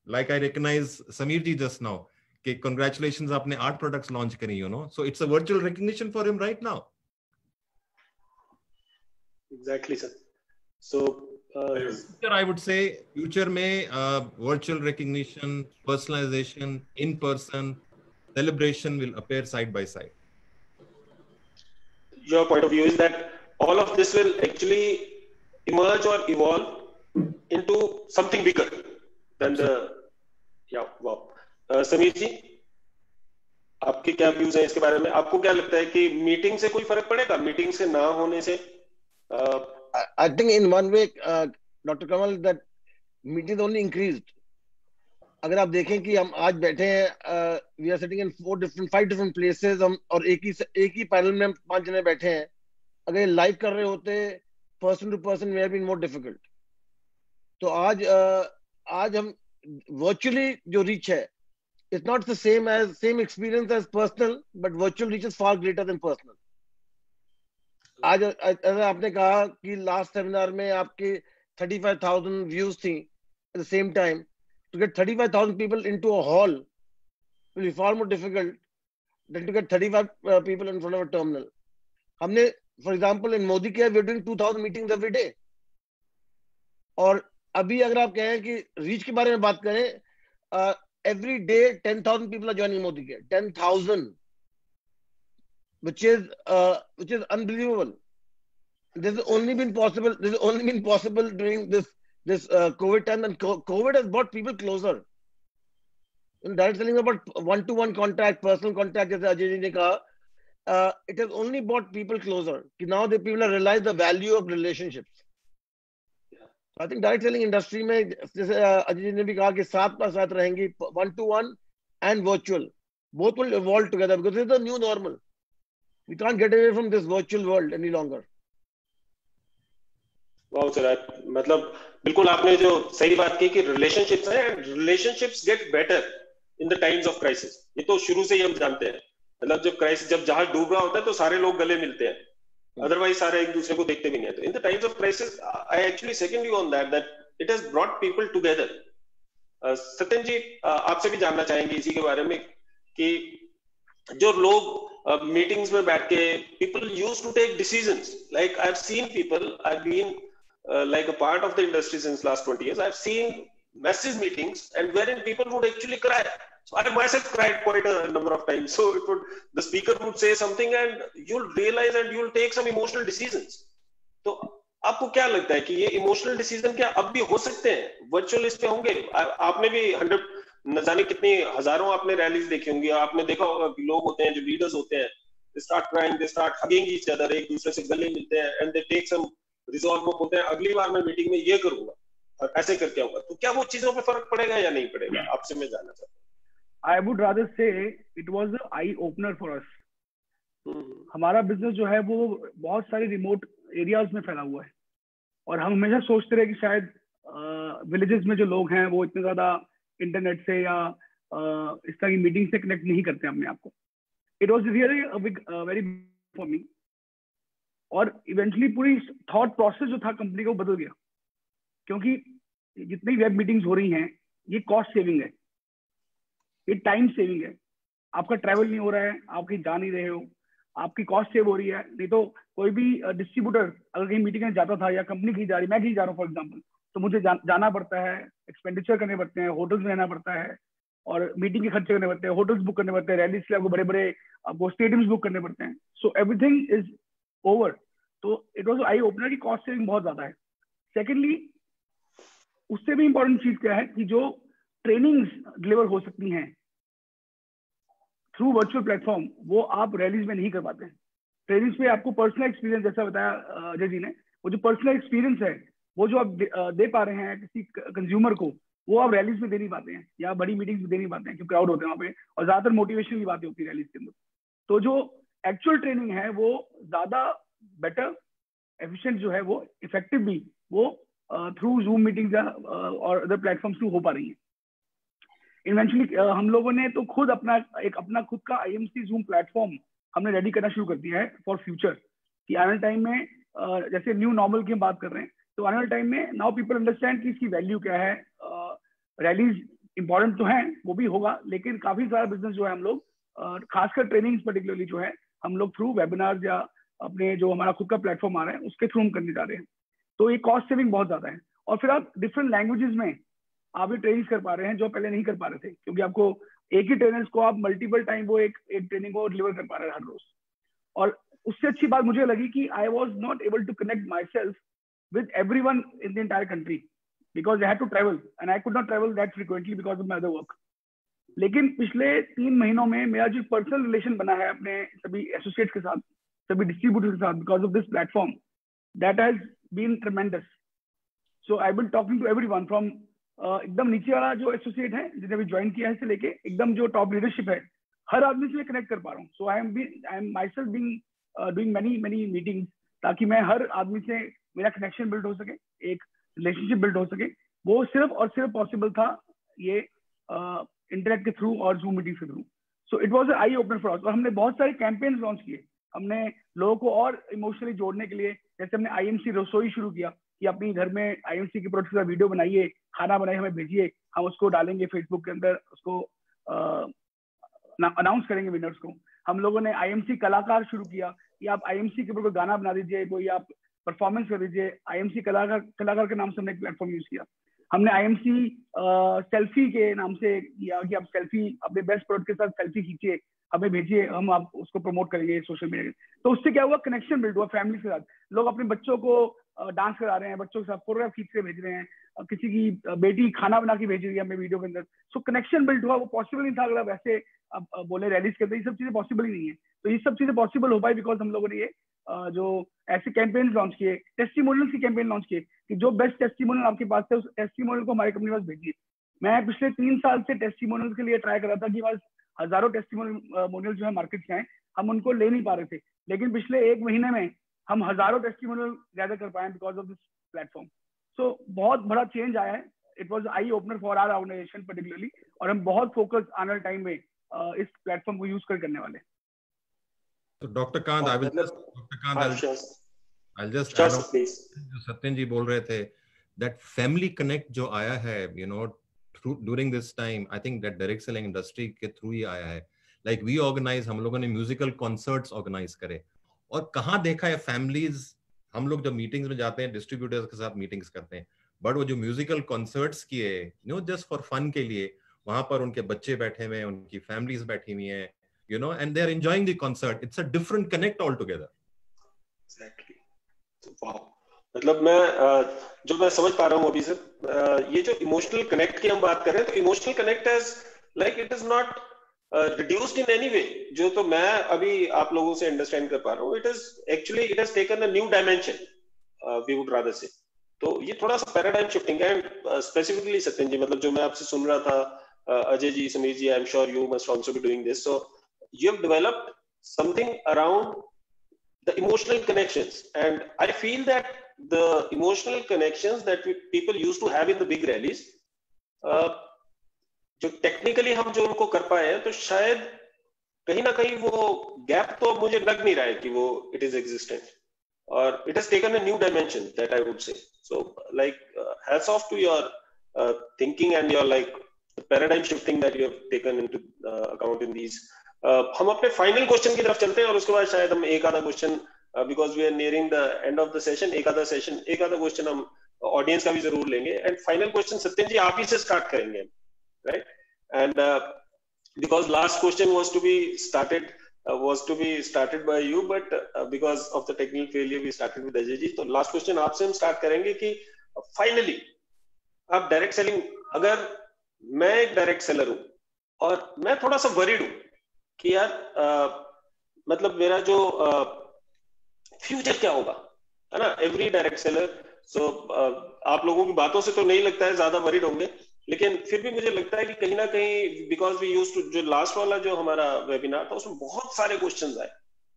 like I recognize Sameer ji just now, कि congratulations, आपने 8 products launch करी, So it's a virtual recognition for him right now. Exactly, sir. So, future, I would say, future में virtual recognition, personalization, in-person, celebration will appear side by side. Your point of view is that all of this will actually emerge or evolve into something bigger than wow. Sameer जी, आपके क्या व्यूज हैं इसके बारे में? आपको क्या लगता है कि मीटिंग से कोई फर्क पड़ेगा, मीटिंग से ना होने से? I think in one way, Dr. Kamal, that meeting only increased. अगर आप देखें कि हम आज बैठे हैं, we are sitting in 5 different places, हम और एक ही पैनल में हम 5 जने बैठे हैं। अगर ये लाइव कर रहे होते person to person way have been more difficult. तो आज हम वर्चुअली जो रीच है, it's not the same experience as personal, but virtual reach is far greater than personal. आज अगर आपने कहा कि लास्ट सेमिनार में आपके 35,000 व्यूज थी at the same time, to get 35,000 people into a hall will be far more difficult than to get 35 people in front of a terminal. हमने, for example, in Modi Care, we are doing 2,000 meetings every day. और अभी अगर आप कहें कि रीच के बारे में बात करें, every day 10,000 people are joining Modi Care. 10,000, which is unbelievable. This has only been possible during this COVID time, and COVID has brought people closer. In direct selling about one-to-one contact, personal contact, जैसे अजय जी ने कहा, it has only brought people closer. कि now the people have realized the value of relationships. I think direct selling industry में जैसे अजय जी ने भी कहा कि साथ रहेंगी, one-to-one and virtual, both will evolve together because this is the new normal. We can't get away from this virtual world any longer. Wow sir, मतलब बिल्कुल आपने जो सही बात की कि रिलेशनशिप्स हैं, and relationships get better in the times of crisis. ये तो शुरू से ही हम जानते हैं, मतलब जब जहाज डूब रहा होता है तो सारे लोग गले मिलते हैं, अदरवाइज सारे एक दूसरे को देखते भी नहीं है। तो in the times of crisis I actually second you on that it has brought people together. Satyan ji, आपसे भी जानना चाहेंगे इसी के बारे में कि जो लोग मीटिंग्स में बैठ के people used to take decisions, like I have seen people, I have been like a part of the industry since last 20 years. I've seen massive meetings and wherein people would actually cry. So I myself cried quite a number of times. So the speaker would say something and you'll realize and you'll take some emotional decisions. तो आपको क्या लगता है कि ये इमोशनल डिसीजन क्या अब भी हो सकते हैं, वर्चुअल इस पे होंगे? आपने भी 100 न जाने कितनी हजारों आपने रैलीज देखी होंगी, आपने देखा होगा कि लोग होते हैं जो लीडर्स होते हैं, they start crying, they start hugging each other, एक दूसरे से गले मिलते हैं and they take some resolve, वो बोलते हैं अगली बार मैं मीटिंग में ये करूंगा और ऐसे करके आऊंगा। तो क्या वो चीजों पे फर्क पड़ेगा या नहीं पड़ेगा, आपसे मैं जानना चाहता हूँ। आई वुड रादर से it was a I opener for us. हमारा बिजनेस जो है वो बहुत सारे रिमोट एरियाज में फैला हुआ है और हम हमेशा सोचते रहे कि शायद विलेजेस में जो लोग हैं वो इतने ज्यादा इंटरनेट से या इस तरह की मीटिंग से कनेक्ट नहीं करते अपने आप को। It was really very for me, और इवेंचुअली पूरी थॉट प्रोसेस जो था कंपनी का वो बदल गया, क्योंकि जितनी वेब मीटिंग्स हो रही हैं ये कॉस्ट सेविंग है, ये टाइम सेविंग है। आपका ट्रैवल नहीं हो रहा है, आप कहीं जा नहीं रहे हो, आपकी कॉस्ट सेव हो रही है। नहीं तो कोई भी डिस्ट्रीब्यूटर अगर कहीं मीटिंग में जाता था या कंपनी कहीं जा रही, मैं कहीं जा रहा हूँ फॉर एग्जाम्पल, तो मुझे जाना पड़ता है, एक्सपेंडिचर करने पड़ते हैं, होटल्स में रहना पड़ता है और मीटिंग के खर्चे करने पड़ते हैं, होटल्स बुक करने पड़ते हैं, रैलीज के लिए आपको बड़े बड़े आपको स्टेडियम्स बुक करने पड़ते हैं। So everything is over. तो इट वाज आई ओपनर की कॉस्ट सेविंग बहुत ज्यादा है। सेकेंडली, उससे भी इंपॉर्टेंट चीज क्या है कि जो ट्रेनिंग्स डिलीवर हो सकती हैं थ्रू वर्चुअल प्लेटफॉर्म, वो आप रैलीज में नहीं कर पाते हैं। ट्रेनिंग्स पे आपको पर्सनल एक्सपीरियंस, जैसा बताया अजय जी ने, वो जो पर्सनल एक्सपीरियंस है वो जो आप दे पा रहे हैं किसी कंज्यूमर को, वो आप रैलीज में दे नहीं पाते हैं या बड़ी मीटिंग्स में दे नहीं पाते हैं, क्योंकि क्राउड होते हैं वहाँ पे और ज्यादातर मोटिवेशन की बातें होती है रैलीज के अंदर। तो जो एक्चुअल ट्रेनिंग है वो ज्यादा बेटर, एफिशिएंट जो है वो इफेक्टिव भी वो थ्रू जूम मीटिंग्स और अदर प्लेटफॉर्म्स थ्रू हो पा रही है। इवेंचुअली हम लोगों ने तो खुद अपना खुद का IMC जूम प्लेटफॉर्म हमने रेडी करना शुरू कर दिया है फॉर फ्यूचर, कि आने वाले टाइम में जैसे न्यू नॉर्मल की हम बात कर रहे हैं, तो आने वाले टाइम में नाउ पीपल अंडरस्टैंड कि इसकी वैल्यू क्या है। रैलीज इंपॉर्टेंट तो है, वो भी होगा, लेकिन काफी सारा बिजनेस जो है हम लोग खासकर ट्रेनिंग्स पर्टिकुलरली जो है हम लोग थ्रू वेबिनार या अपने जो हमारा खुद का प्लेटफॉर्म आ रहा है उसके थ्रू हम करने जा रहे हैं। तो ये कॉस्ट सेविंग बहुत ज्यादा है, और फिर आप डिफरेंट लैंग्वेजेस में आप ये ट्रेनिंग कर पा रहे हैं जो पहले नहीं कर पा रहे थे, क्योंकि आपको एक ही ट्रेनर्स को आप मल्टीपल टाइम वो एक ट्रेनिंग को डिलीवर कर पा रहे हैं हर रोज। और उससे अच्छी बात मुझे लगी कि I was not able to connect myself with everyone in the entire country because I had to travel and I could not travel that frequently because of my other work. लेकिन पिछले 3 महीनों में मेरा जो पर्सनल रिलेशन बना है अपने सभी एसोसिएट्स के साथ, सभी डिस्ट्रीब्यूटर्स के साथ, because of this platform, that has been tremendous. So I've been talking to everyone from एकदम नीचे वाला जो एसोसिएट है जिन्हें भी ज्वाइन किया है से लेके एकदम जो टॉप लीडरशिप है, हर आदमी से मैं कनेक्ट कर पा रहा हूँ. So I am myself doing many meetings, ताकि मैं हर आदमी से मेरा कनेक्शन बिल्ड हो सके, एक रिलेशनशिप बिल्ड हो सके. वो सिर्फ और सिर्फ पॉसिबल था ये इंटरनेट के थ्रू और जूम मीटिंग के through. So it was eye opener for us. और हमने बहुत सारे कैंपेन्स लॉन्च किए. हमने लोगों को और इमोशनली जोड़ने के लिए, जैसे हमने IMC रसोई शुरू किया कि अपनी घर में IMC के प्रोडक्ट का वीडियो बनाइए, खाना बनाइए, हमें भेजिए, हम उसको डालेंगे फेसबुक के अंदर, उसको अनाउंस करेंगे विनर्स को. हम लोगों ने IMC कलाकार शुरू किया कि आप IMC के ऊपर गाना बना दीजिए, कोई आप परफॉर्मेंस कर दीजिए. IMC कलाकार के नाम से हमने एक प्लेटफॉर्म यूज किया. हमने IMC सेल्फी के नाम से किया कि आप सेल्फी अपने बेस्ट प्रोडक्ट के साथ सेल्फी खींचिए, हमें भेजिए, हम आप उसको प्रमोट करेंगे सोशल मीडिया. तो उससे क्या हुआ, कनेक्शन बिल्ड हुआ फैमिली के साथ. लोग अपने बच्चों को डांस करा रहे हैं, बच्चों के साथ फोटोग्राफ खींच के भेज रहे हैं, किसी की बेटी खाना बना के भेज रही है हमें वीडियो के अंदर. सो कनेक्शन बिल्ड हुआ. वो पॉसिबल नहीं था अगर आप ऐसे अब बोले रैलीज करते, ये सब चीजें पॉसिबल ही नहीं है. तो ये सब चीजें पॉसिबल हो पाई बिकॉज हम लोगों ने ये जो ऐसे कैंपेन लॉन्च किए, टेस्टिमोनियल की कैंपेन लॉन्च किए कि जो बेस्ट टेस्टिमोनियल आपके पास है उस टेस्टिमोनियल को हमारे कंपनी के पास भेजिए. मैं पिछले 3 साल से टेस्टिमोनियल के लिए ट्राई कर रहा था कि बस हजारों टेस्टिमोनियल जो है मार्केट से हैं, हम उनको ले नहीं पा रहे थे. लेकिन पिछले 1 महीने में हम हजारों टेस्टिमोनियल गैदर कर पाए because of this platform. So बहुत बड़ा चेंज आया है. It was eye opener for our organization particularly, और हम बहुत फोकस आने वाले टाइम में इस प्लेटफॉर्म को यूज करने वाले हैं. So Dr. Kant, I'll just add on जो सत्यन जी बोल रहे थे, that family connect जो आया है, you know, during this time, I think that direct selling industry के through ही आया है. Like we organize, हम लोगों ने musical concerts organize करे, और कहाँ देखा है families, हम लोग जब meetings में जाते हैं distributors के साथ meetings करते हैं, but वो जो musical concerts किए, you know, just for fun के लिए, वहाँ पर उनके बच्चे बैठे हुए हैं, उनकी families बैठी हुई हैं, you know, and they're enjoying the concert. It's a different connect altogether. Exactly. Wow. मतलब जो मैं समझ पा रहा हूँ अभी सर, ये जो इमोशनल कनेक्ट की हम बात कर रहे हैं, तो emotional connect as like it is not reduced in any way. जो तो मैं अभी आप लोगों से अंडरस्टैंड कर पा रहा हूँ, it is actually it has taken a new dimension, we would rather say. तो ये थोड़ा सा पैराडाइम शिफ्टिंग है. एंड स्पेसिफिकली सत्यन जी, मतलब जो मैं आपसे सुन रहा था, Ajay ji, Samir ji, I'm sure you must also be doing this. So you have developed something around the emotional connections, and I feel that the emotional connections that people used to have in the big rallies, जो technically हम जो उनको कर पाए हैं, तो शायद कहीं ना कहीं वो गैप तो मुझे लग नहीं रहा है कि वो it is existent, or it has taken a new dimension, that I would say. So like hats off to your thinking and your like the paradigm shifting that you have taken into account in these. हम अपने फाइनल क्वेश्चन की तरफ चलते हैं, और उसके बाद शायद हम एक आधा question, because we are nearing the end of the session, एक आधा क्वेश्चन हम ऑडियंस का भी जरूर लेंगे. And final question Satyan ji आप ही से स्टार्ट करेंगे, right? And because last question was to be started by you, but because of the technical failure we started with Ajay ji. तो लास्ट क्वेश्चन आपसे हम स्टार्ट करेंगे कि फाइनली आप डायरेक्ट सेलिंग, अगर मैं एक डायरेक्ट सेलर हूं और मैं थोड़ा सा वरीड हूं कि यार मतलब मेरा जो फ्यूचर क्या होगा, है ना? एवरी डायरेक्ट सेलर, सो आप लोगों की बातों से तो नहीं लगता है ज्यादा वरीड होंगे, लेकिन फिर भी मुझे लगता है कि कहीं ना कहीं, बिकॉज वी यूज्ड टू, जो लास्ट वाला जो हमारा वेबिनार था उसमें बहुत सारे क्वेश्चंस आए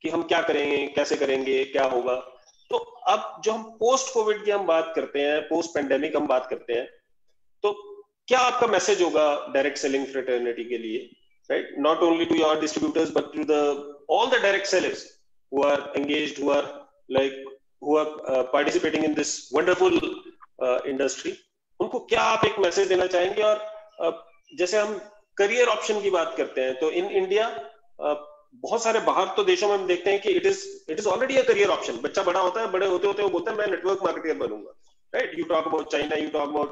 कि हम क्या करेंगे, कैसे करेंगे, क्या होगा. तो अब जो हम पोस्ट कोविड की हम बात करते हैं, पोस्ट पेंडेमिक हम बात करते हैं, तो क्या आपका मैसेज होगा डायरेक्ट सेलिंग फ्रेटर्निटी के लिए, right? Not only to your distributors, but to all the direct sellers who are engaged, who are participating in this wonderful industry. उनको क्या आप एक मैसेज देना चाहेंगे? और जैसे हम करियर ऑप्शन की बात करते हैं, तो इन इंडिया बहुत सारे बाहर तो देशों में हम देखते हैं कि it is already a career option. बच्चा बड़ा होता है, बड़े होते होते वो बोलता है मैं नेटवर्क मार्केटर बनूंगा, right? You talk about China, you talk about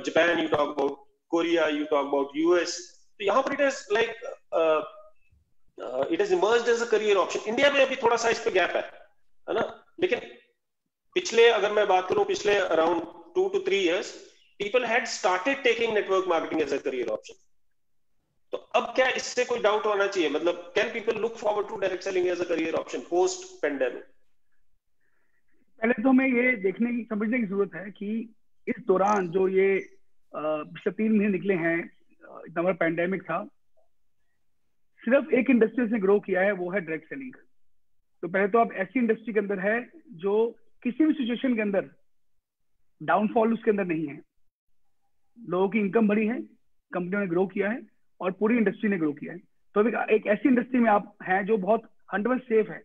Japan, you talk about Korea, you talk about US. तो यहाँ पर it is like it has emerged as a career option. India में अभी थोड़ा सा इस पे गैप है ना? लेकिन पिछले, अगर मैं बात करूं, पिछले around 2 to 3 years, people had started taking network marketing as a career option. तो अब क्या इससे कोई डाउट होना चाहिए? मतलब can people look forward to direct selling as a career option post pandemic? पहले तो हमें ये समझने की जरूरत है कि इस दौरान जो ये पिछले 3 महीने निकले हैं, इतना बड़ा पैंडेमिक था, सिर्फ एक इंडस्ट्री से ग्रो किया है, वो है डायरेक्ट सेलिंग। तो पहले तो आप ऐसी इंडस्ट्री के अंदर है जो किसी भी सिचुएशन के अंदर डाउनफॉल उसके अंदर नहीं है। लोगों की इनकम बढ़ी है, कंपनियों ने ग्रो किया है और पूरी इंडस्ट्री ने ग्रो किया है। तो एक ऐसी इंडस्ट्री में आप हैं जो बहुत 100% सेफ है।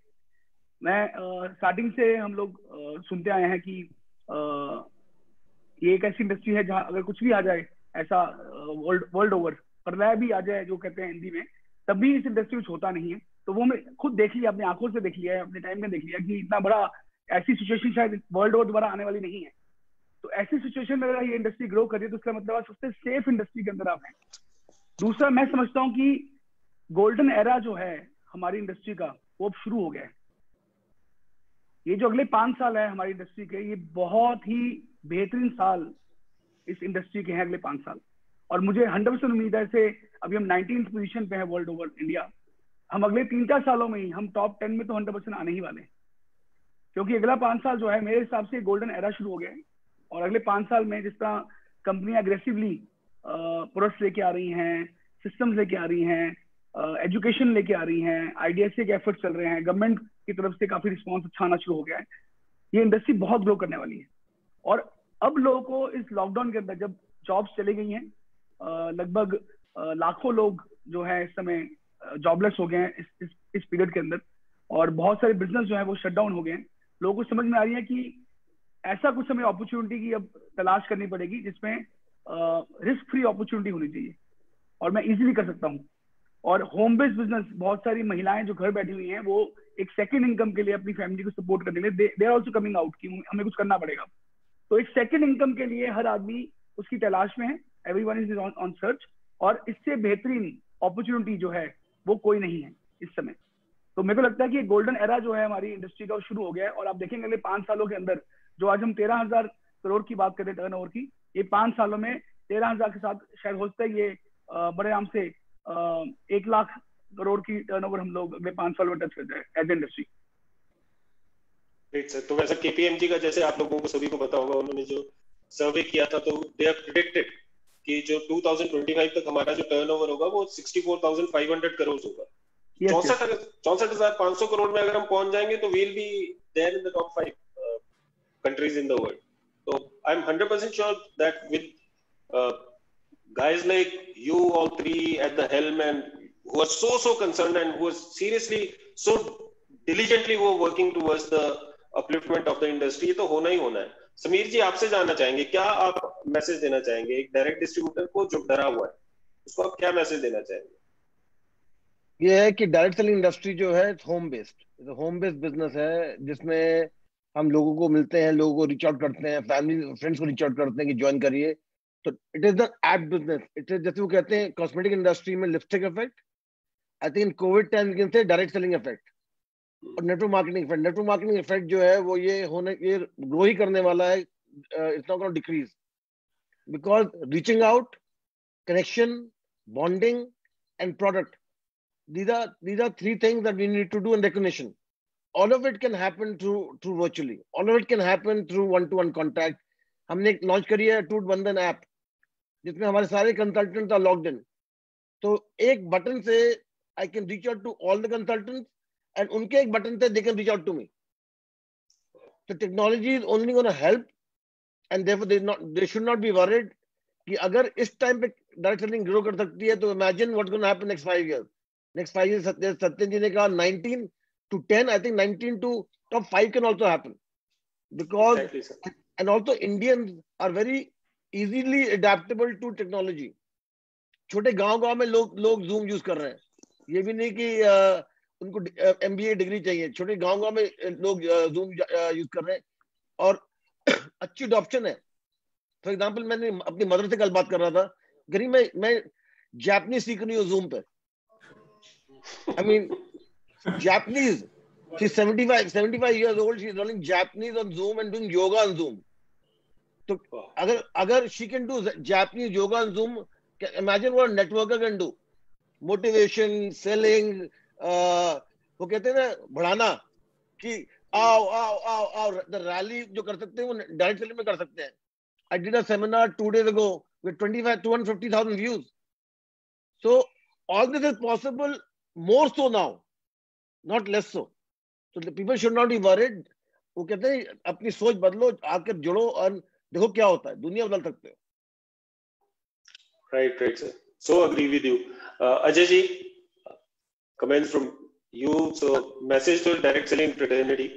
मैं स्टार्टिंग से हम लोग सुनते आए हैं कि ये एक ऐसी इंडस्ट्री है जहां अगर कुछ भी आ जाए, ऐसा वर्ल्ड ओवर प्रलय भी आ जाए जो कहते हैं हिंदी में, तब भी इस इंडस्ट्री में होता नहीं है। तो वो मैं खुद देख लिया, अपनी आंखों से देख लिया है, अपने टाइम में देख लिया कि इतना बड़ा ऐसी सिचुएशन शायद वर्ल्ड ओवर दोबारा आने वाली नहीं है। तो ऐसी सिचुएशन में अगर ये इंडस्ट्री ग्रो कर रही है तो इसका मतलब सबसे सेफ इंडस्ट्री के अंदर आप हैं। दूसरा, मैं समझता हूँ कि गोल्डन एरा जो है हमारी इंडस्ट्री का, वो अब शुरू हो गया है। ये जो अगले 5 साल है हमारी इंडस्ट्री के, ये बहुत ही बेहतरीन साल इस इंडस्ट्री के हैं, अगले 5 साल। और मुझे 100% उम्मीद है, से अभी हम 19th पोजीशन पे हैं वर्ल्ड ओवर इंडिया, हम अगले 3-4 सालों में ही हम टॉप 10 में तो 100% आने ही वाले हैं। क्योंकि अगला 5 साल जो है मेरे हिसाब से गोल्डन एरा शुरू हो गया है। और अगले 5 साल में जिस तरह कंपनियां अग्रेसिवली प्रोडक्ट्स लेके आ रही हैं, सिस्टम्स लेके आ रही हैं, एजुकेशन लेके आ रही हैं, आईडीएसए के एफर्ट्स चल रहे हैं, गवर्नमेंट की तरफ से काफी रिस्पॉन्स अच्छा आना शुरू हो गया है, ये इंडस्ट्री बहुत ग्रो करने वाली है। और अब लोगों को इस लॉकडाउन के अंदर जब जॉब्स चली गई हैं, लगभग लाखों लोग जो है इस समय जॉबलेस हो गए हैं इस पीरियड के अंदर, और बहुत सारे बिजनेस जो है वो शट डाउन हो गए हैं। लोगों को समझ में आ रही है कि ऐसा कुछ हमें अपॉर्चुनिटी की अब तलाश करनी पड़ेगी जिसमें रिस्क फ्री अपॉर्चुनिटी होनी चाहिए और मैं इजीली कर सकता हूँ। और होम बेस्ड बिजनेस, बहुत सारी महिलाएं जो घर बैठी हुई हैं वो एक सेकंड इनकम के लिए अपनी फैमिली को सपोर्ट करने के लिए they are also coming out कि हमें कुछ करना पड़ेगा। तो एक सेकंड इनकम के लिए हर आदमी उसकी तलाश में है, एवरीवन इज ऑन सर्च, और इससे बेहतरीन अपॉर्चुनिटी जो है वो कोई नहीं है इस समय। तो मेरे को लगता है कि गोल्डन एरा जो है हमारी इंडस्ट्री का शुरू हो गया है। और आप देखेंगे अगले 5 सालों के अंदर, जो आज हम 13,000 करोड़ की बात करते हैं टर्नओवर की, ये 5 सालों में 13,000 के साथ शायद हो सकता है ये बड़े आराम से 1 लाख करोड़ की टर्नओवर हम लोग अगले 5 साल में टच कर जाए एज इंडस्ट्री। Great sir. तो वैसे केपीएमजी का, जैसे आप लोगों को सभी को पता होगा, उन्होंने जो सर्वे किया था तो दे हैव प्रेडिक्टेड कि जो 2025 तक हमारा जो टर्नओवर होगा वो 64,500 करोड़ होगा। 64,500 करोड़ में अगर हम पहुंच जाएंगे तो we'll be there in the top 5 countries in the world. So I'm 100% sure that with guys like you all three at the helm and who are so concerned and who are seriously so diligently who are working towards the upliftment of the industry, तो होना ही होना है। समीर जी, आपसे जानना चाहेंगे, क्या आप मैसेज देना चाहेंगे एक डायरेक्ट डिस्ट्रीब्यूटर को जो डरा हुआ है, उसको आप क्या मैसेज देना चाहेंगे? ये है कि डायरेक्ट सेलिंग इंडस्ट्री जो है होम बेस्ड बिजनेस है, जिसमें हम लोगों को मिलते हैं, लोगों को रीच आउट करते हैं, फैमिली फ्रेंड्स को रीच आउट करते हैं कि ज्वाइन करिए। तो it is the app business, it is जैसे वो कहते हैं कॉस्मेटिक इंडस्ट्री में lipstick effect, I think in Covid time we can say direct selling effect और network marketing effect. Network marketing effect जो है वो ये ग्रो ही करने वाला है, it's not gonna decrease, because reaching out, connection, bonding and product, these are 3 things that we need to do, and recognition. All of it can happen through virtually. All of it can happen through one-to-one contact. हमने एक लॉन्च करी है टूट बंधन ऐप, जिसमें हमारे सारे कंसल्टेंट्स आर लॉग्ड इन। तो एक बटन से I can reach out to all the consultants and उनके एक बटन से they can reach out to me. तो technology is only gonna help and therefore they should not be worried कि अगर इस टाइम पे डायरेक्ट सेलिंग ग्रो कर सकती है तो imagine what's gonna happen next 5 years. Next 5 years, Satyan ji ne kaha 19 to 10. I think 19 to top 5 can also happen, because exactly, and also Indians are very easily adaptable to technology. छोटे गांव में लोग Zoom यूज कर रहे हैं, ये भी नहीं कि उनको MBA डिग्री चाहिए। छोटे गांव में लोग Zoom यूज कर रहे हैं और अच्छी अडॉप्शन है। फॉर एग्जाम्पल, मैंने अपनी मदर से कल बात कर रहा था, गरीब मैं जापानीज सीख रही हूँ Zoom पे। I mean, Japanese. She's 75 years old. She's learning Japanese on Zoom and doing yoga on Zoom. So, अगर she can do Japanese yoga on Zoom, imagine what a networker can do. Motivation, selling, वो कहते हैं ना बढ़ाना, कि आओ, the rally जो कर सकते हैं वो डायरेक्ट सेलिंग में कर सकते हैं। I did a seminar 2 days ago with 250,000 views. So all this is possible, more so now, not less so. So the people should not be worried. वो कहते हैं अपनी सोच बदलो, आकर जुड़ो और देखो क्या होता है, दुनिया बदल सकते हो. Right, sir. So agree with you. Ajay ji, comments from you. So message to direct selling fraternity.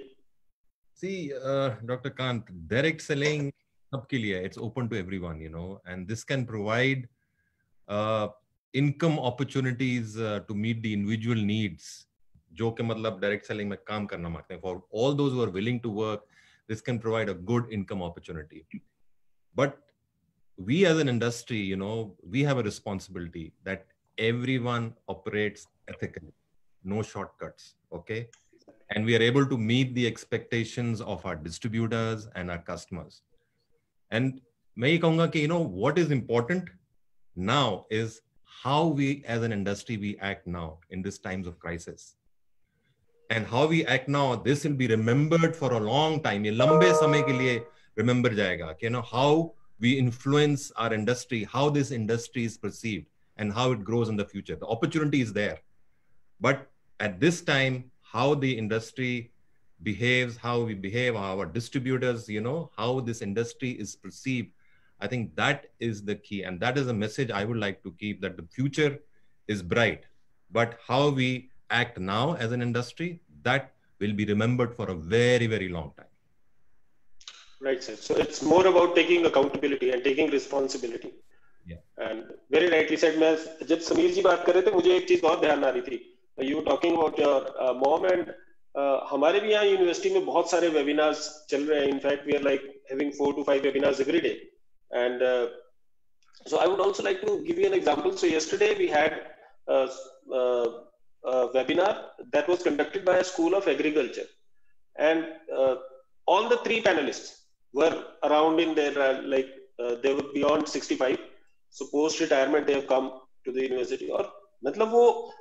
See, Dr. Kant, direct selling sabke liye, it's open to everyone, you know, and this can provide income opportunities to meet the individual needs. जो के मतलब direct selling में काम करना मांगते हैं. For all those who are willing to work, this can provide a good income opportunity. But we as an industry, you know, we have a responsibility that everyone operates ethically, no shortcuts, okay? And we are able to meet the expectations of our distributors and our customers. And मैं ये कहूँगा कि, you know, what is important now is how we as an industry, we act now in these times of crisis. And how we act now, this will be remembered for a long time. ये लंबे समय के लिए remember जाएगा, you know, how we influence our industry, how this industry is perceived, and how it grows in the future. The opportunity is there. But at this time, how the industry behaves, how we behave, our distributors, you know, how this industry is perceived, I think that is the key. And that is a message I would like to keep, that the future is bright. But how we act now as an industry, that will be remembered for a very, very long time. Right, sir. So it's more about taking accountability and taking responsibility. Yeah. And very rightly said. मैं जब समीर जी बात कर रहे थे, मुझे एक चीज और ध्यान आ रही थी. You were talking about your mom, and हमारे भी यहाँ यूनिवर्सिटी में बहुत सारे webinars चल रहे हैं. In fact, we are like having 4 to 5 webinars every day. And so I would also like to give you an example. So yesterday we had a webinar that was conducted by a school of agriculture, and all the 3 panelists were around in their they were beyond 65. So post retirement they have come to the university. और मतलब वो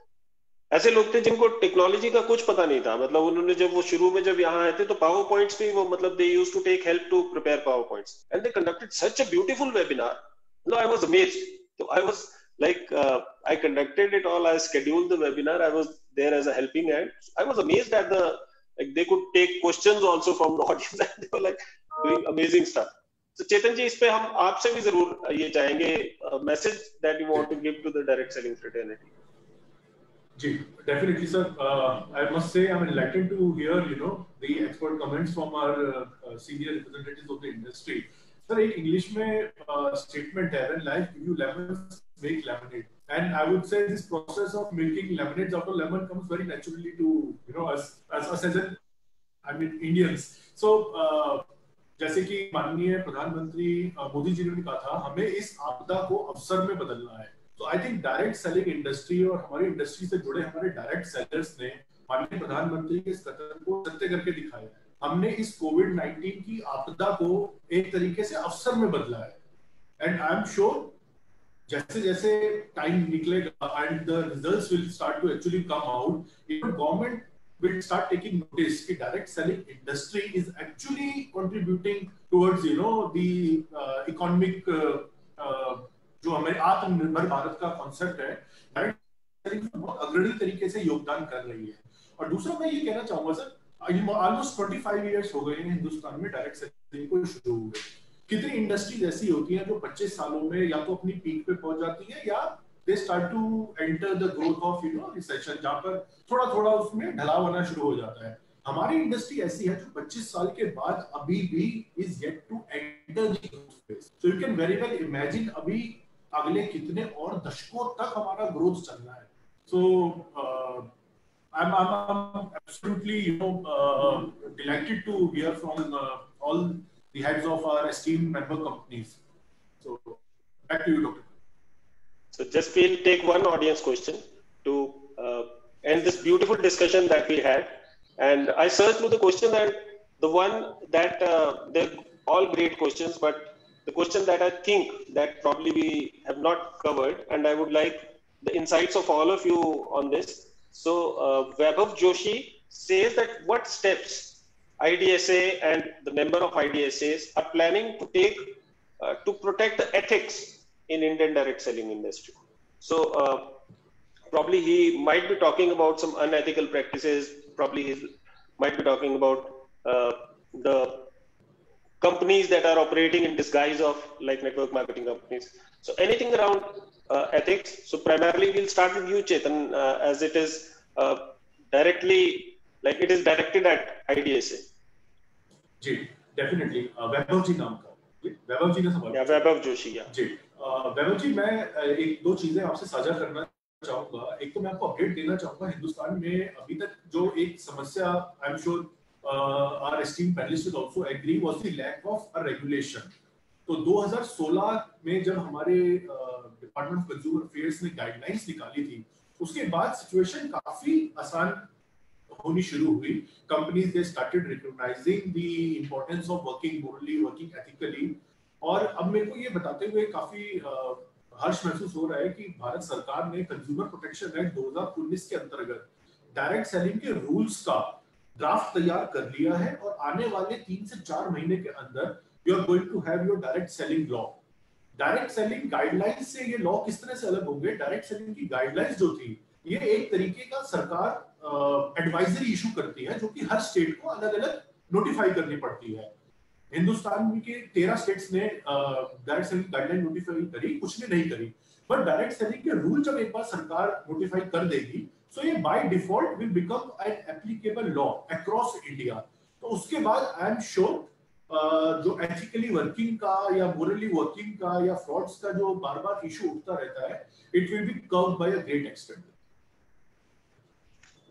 ऐसे लोग थे जिनको टेक्नोलॉजी का कुछ पता नहीं था. मतलब उन्होंने जब वो शुरू में जब यहाँ आए थे तो पावर पॉइंट्स भी वो मतलब they used to take help to prepare PowerPoints, and they conducted such a beautiful webinar. No, I was amazed. So I was like, I conducted it all. I scheduled the webinar. I was there as a helping hand. I was amazed at they could take questions also from the audience, and they were like doing amazing stuff. So Chetan ji, इस पे हम आपसे भी जरूर ये चाहेंगे message that you want to give to the direct selling fraternity. Ji, definitely, sir. I must say I'm enlightened to hear, you know, the expert comments from our senior representatives of the industry. Sir, एक English में statement है, when life give you lemons, make lemonade. And I would say this process of making lemonades out of lemon comes very naturally to, you know, us as Indians. So जैसे कि माननीय प्रधानमंत्री मोदी जी ने कहा था, हमें इस आपदा को अवसर में बदलना है. तो I think direct selling industry और हमारी इंडस्ट्री से जुड़े हमारे डायरेक्ट सेलर्स ने माननीय प्रधानमंत्री के इस कदम को सत्य करके दिखाया. हमने इस कोविड-19 की आपदा को एक तरीके से अवसर में बदला है. एंड आई एम श्योर जैसे जैसे टाइम निकलेगा and the results will start to actually come out, even government will start taking notice कि direct selling industry is actually contributing towards, you know, the economic जो हमारे आत्मनिर्भर भारत का कॉन्सेप्ट है, डायरेक्ट सेलिंग बहुत अग्रणी तरीके से योगदान कर रही है. और दूसरा मैं ये कहना चाहूंगा सर, ऑलमोस्ट 25 इयर्स हो गए हैं हिंदुस्तान में डायरेक्ट सेलिंग को शुरू हुए. कितनी इंडस्ट्रीज ऐसी होती हैं जो 25 सालों में या तो अपनी पीक पे पहुंच जाती है या they start to enter the growth of, you know, recession, जहाँ पर थोड़ा थोड़ा उसमें ढलाव होना शुरू हो जाता है. हमारी इंडस्ट्री ऐसी है जो 25 साल के बाद अभी भी is yet to enter the growth phase. So you can very well imagine अभी अगले कितने और दशकों तक हमारा ग्रोथ चलना है. So I'm absolutely, you know, delighted to hear from all the heads of our esteemed member companies. So back to you, Doctor. So just we'll take one audience question to end this beautiful discussion that we had. And I searched through the question, and the one that they're all great questions, but the question that I think that probably we have not covered, and I would like the insights of all of you on this. So Vaibhav Joshi says that what steps IDSA and the member of IDSAs are planning to take to protect the ethics in Indian direct selling industry. So probably he might be talking about some unethical practices. Probably he might be talking about the companies that are operating in disguise of like network marketing companies. So anything around ethics. So primarily we'll start with you, Chetan, as it is directly, like it is directed at IDSA. Ji, definitely. वैभव जी नाम का, वैभव जी ने सवाल या वैभव जोशी या जी, वैभव जी मैं एक दो चीजें आपसे साझा करना चाहूंगा. एक तो मैं आपको अपडेट देना चाहूंगा, हिंदुस्तान में अभी तक जो एक समस्या, आई am sure our esteemed panelists will also agree, was the lack of a regulation. तो 2016 में जब हमारे डिपार्टमेंट ऑफ कंज्यूमर अफेयर्स ने गाइडलाइंस निकाली थी, उसके बाद सिचुएशन काफी आसान होनी शुरू हुई. Companies they started recognizing the importance of working morally, working ethically. और अब मेरे को ये बताते हुए काफी हर्ष महसूस हो रहा है कि भारत सरकार ने कंज्यूमर प्रोटेक्शन एक्ट 2019 के अंतर्गत डायरेक्ट सेलिंग के रूल्स का ड्राफ्ट तैयार कर लिया है और आने वाले 3 से 4 महीने के अंदर you are going to have your direct selling law. Direct selling guidelines से ये लॉ किस तरह से अलग होंगे? डायरेक्ट सेलिंग की गाइडलाइंस जो थी, ये एक तरीके का सरकार एडवाइजरी इशू करती है जो कि हर स्टेट को अलग अलग नोटिफाई करनी पड़ती है. हिंदुस्तान के 13 स्टेट्स ने डायरेक्ट सेलिंग गाइडलाइन नोटिफाई करी, कुछ ने नहीं करी. बट डायरेक्ट सेलिंग के रूल जब एक बार सरकार नोटिफाई कर देगी, so ये by default will become an applicable law across India. तो उसके बाद I am sure जो ethically working का या morally working का या frauds का जो बार-बार issue उठता रहता है, it will be curbed by a great extent.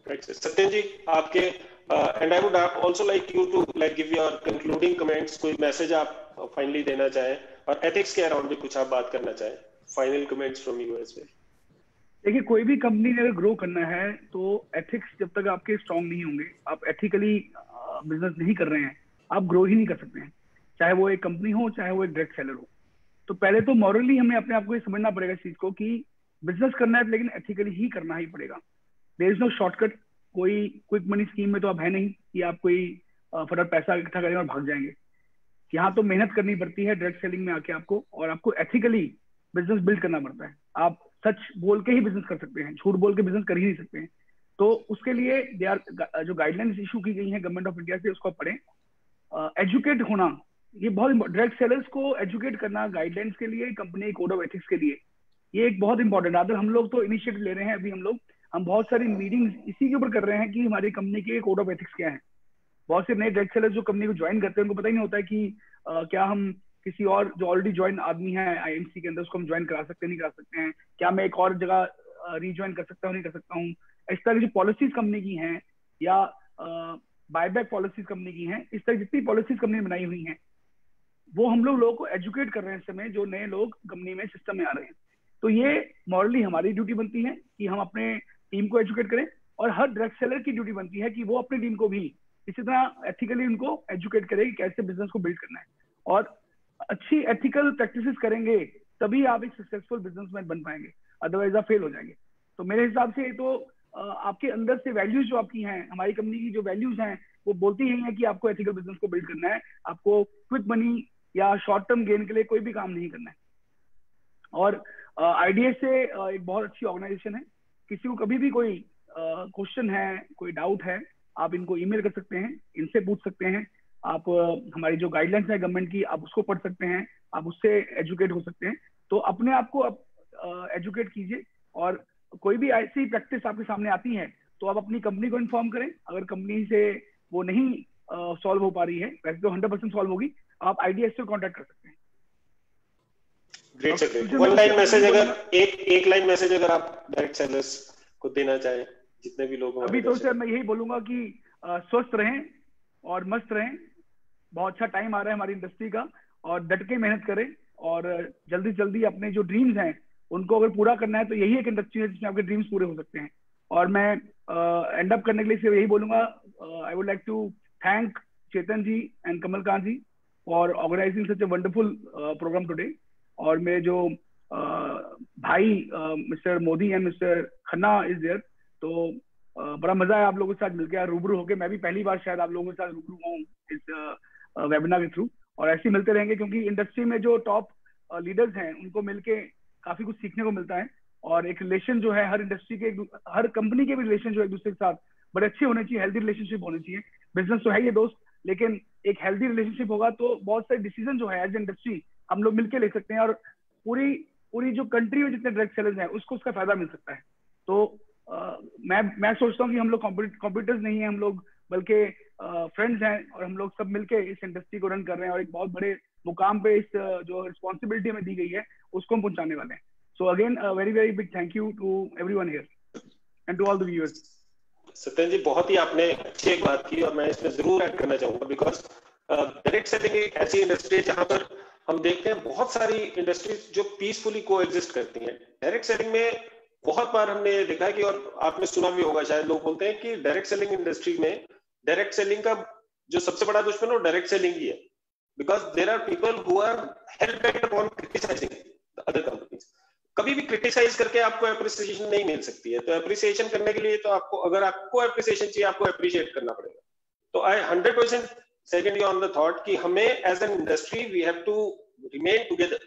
Right, Satyan जी आपके and I would also like you to like give your concluding comments. कोई मैसेज आप फाइनली देना चाहें और एथिक्स के अराउंड भी कुछ आप बात करना चाहें. Final comments from you as well. देखिए, कोई भी कंपनी ने अगर ग्रो करना है तो एथिक्स जब तक आपके स्ट्रांग नहीं होंगे, आप एथिकली बिजनेस नहीं कर रहे हैं, आप ग्रो ही नहीं कर सकते हैं. चाहे वो एक कंपनी हो, चाहे वो एक डायरेक्ट सेलर हो. तो पहले तो मॉरली हमें अपने आप को ये समझना पड़ेगा इस चीज को कि बिजनेस करना है लेकिन एथिकली ही करना ही पड़ेगा. There is no shortcut. कोई क्विक मनी स्कीम में तो आप है नहीं कि आप कोई फटाफट पैसा इकट्ठा करेंगे और भाग जाएंगे. यहाँ तो मेहनत करनी पड़ती है डायरेक्ट सेलिंग में आके आपको, और आपको एथिकली बिजनेस बिल्ड करना पड़ता है. आप सच बोल के ही बिजनेस कर सकते हैं, झूठ बोल के बिजनेस कर ही नहीं सकते हैं. तो उसके लिए जो गाइडलाइंस इशू की गई है गवर्नमेंट ऑफ इंडिया से, उसको पढ़ें. एजुकेट होना, ये बहुत, डायरेक्ट सेलर्स को एजुकेट करना गाइडलाइंस के लिए, कंपनी कोड ऑफ एथिक्स के लिए, ये एक बहुत इंपॉर्टेंट. अगर हम लोग तो इनिशिएटिव ले रहे हैं अभी, हम बहुत सारी मीटिंग्स इसी के ऊपर कर रहे हैं कि हमारी कंपनी के कोड ऑफ एथिक्स क्या है. बहुत से नए डायरेक्ट सेलर्स जो कंपनी को ज्वाइन करते हैं उनको पता ही नहीं होता है कि क्या हम किसी और जो ऑलरेडी ज्वाइन आदमी है आईएमसी के अंदर, उसको हम ज्वाइन करा सकते हैं, नहीं करा सकते हैं, क्या मैं एक और जगह रीज्वाइन कर सकता हूँ, नहीं कर सकता हूँ. इस तरह की जो पॉलिसीज कंपनी की हैं या बायबैक पॉलिसीज कंपनी की हैं, इस तरह जितनी पॉलिसीज कंपनी बनाई हुई हैं वो हम लोगों को एजुकेट कर रहे हैं इस समय, जो नए लोग कंपनी में सिस्टम में आ रहे हैं. तो ये मॉरली हमारी ड्यूटी बनती है कि हम अपने टीम को एजुकेट करें, और हर डायरेक्ट सेलर की ड्यूटी बनती है कि वो अपनी टीम को भी इसी तरह एथिकली उनको एजुकेट करे कि कैसे बिजनेस को बिल्ड करना है. और अच्छी एथिकल प्रैक्टिसेस करेंगे तभी आप एक सक्सेसफुल बिजनेसमैन बन पाएंगे, अदरवाइज आप फेल हो जाएंगे. तो मेरे हिसाब से तो आपके अंदर से वैल्यूज जो आपकी हैं, हमारी कंपनी की जो वैल्यूज हैं, वो बोलती ही हैं कि आपको एथिकल बिजनेस को बिल्ड करना है, आपको क्विक मनी या शॉर्ट टर्म गेन के लिए कोई भी काम नहीं करना है. और आईडीएसए एक बहुत अच्छी ऑर्गेनाइजेशन है. किसी को कभी भी कोई क्वेश्चन है, कोई डाउट है, आप इनको ईमेल कर सकते हैं, इनसे पूछ सकते हैं. आप हमारी जो गाइडलाइंस है गवर्नमेंट की, आप उसको पढ़ सकते हैं, आप उससे एजुकेट हो सकते हैं. तो अपने आप को एजुकेट कीजिए, और कोई भी ऐसी प्रैक्टिस आपके सामने आती है तो आप अपनी कंपनी को इन्फॉर्म करें. अगर कंपनी से वो नहीं सॉल्व हो पा रही है, वैसे तो 100% सॉल्व होगी, आप आईडीएस से कॉन्टेक्ट कर सकते हैं. Great sir. One line message अगर एक लाइन मैसेज अगर आप डायरेक्ट सेलर्स को देना चाहें, जितने भी लोग अभी तो सर मैं यही बोलूंगा कि स्वस्थ रहें और मस्त रहें. बहुत अच्छा टाइम आ रहा है हमारी इंडस्ट्री का, और डट के मेहनत करें, और जल्दी जल्दी अपने जो ड्रीम्स हैं उनको अगर पूरा करना है तो यही एक इंडस्ट्री है जिसमें आपके ड्रीम्स पूरे हो सकते हैं. और मैं एंड अप करने के लिए सिर्फ यही बोलूंगा, I would like to thank Chetan ji and Kamalkant ji for organizing such a wonderful program today. और मेरे जो भाई mister Modi and mister Khanna is there, तो बड़ा मजा है आप लोगों के साथ मिलकर, रूबरू होकर. मैं भी पहली बार शायद आप लोगों के साथ रूबरू हूँ इस वेबिनार के थ्रू, और ऐसे ही मिलते रहेंगे क्योंकि इंडस्ट्री में जो टॉप लीडर्स हैं उनको मिलके काफी कुछ सीखने को मिलता है। और एक रिलेशन जो है हर इंडस्ट्री के, हर कंपनी के भी रिलेशन जो है एक दूसरे के साथ बड़े अच्छे होने चाहिए, हेल्दी रिलेशनशिप होनी चाहिए। बिजनेस तो है ये दोस्त, लेकिन एक हेल्दी रिलेशनशिप होगा तो बहुत सारे डिसीजन जो है एज इंडस्ट्री हम लोग मिलकर ले सकते हैं, और पूरी पूरी जो कंट्री में जितने डायरेक्ट सेलर्स हैं उसको उसका फायदा मिल सकता है। तो मैं सोचता हूँ कि हम लोग कॉम्पिटिटर्स नहीं है हम लोग, बल्कि फ्रेंड्स हैं, और हम लोग सब मिलके इस इंडस्ट्री को रन कर रहे हैं, और एक बहुत बड़े मुकाम पे इस जो रिस्पॉन्सिबिलिटी हमें दी गई है उसको हम पहुंचाने वाले हैं। So again very very big thank you to everyone here and to all the viewers. Satyan ji, बहुत ही आपने अच्छी एक बात की, और मैं इसमें जरूर ऐड करना चाहूंगा, बिकॉज डायरेक्ट सेलिंग एक ऐसी इंडस्ट्री है जहां पर हम देखते हैं बहुत सारी इंडस्ट्रीज जो पीसफुली को एग्जिस्ट करती हैं। डायरेक्ट सेलिंग में बहुत बार हमने देखा है कि, और आपने सुना भी होगा शायद, लोग बोलते हैं कि डायरेक्ट सेलिंग इंडस्ट्री में डायरेक्ट सेलिंग का जो सबसे बड़ा दुश्मन वो डायरेक्ट सेलिंग ही है, because there are people who are hell bent upon criticizing other companies. कभी भी क्रिटिसाइज करके आपको एप्रिसिएशन नहीं मिल सकती है। तो एप्रिसिएशन करने के लिए तो आपको, अगर आपको एप्रिसिएशन चाहिए, आपको एप्रिशिएट करना पड़ेगा। तो I 100% second you on the thought कि हमें as an industry we have to remain together,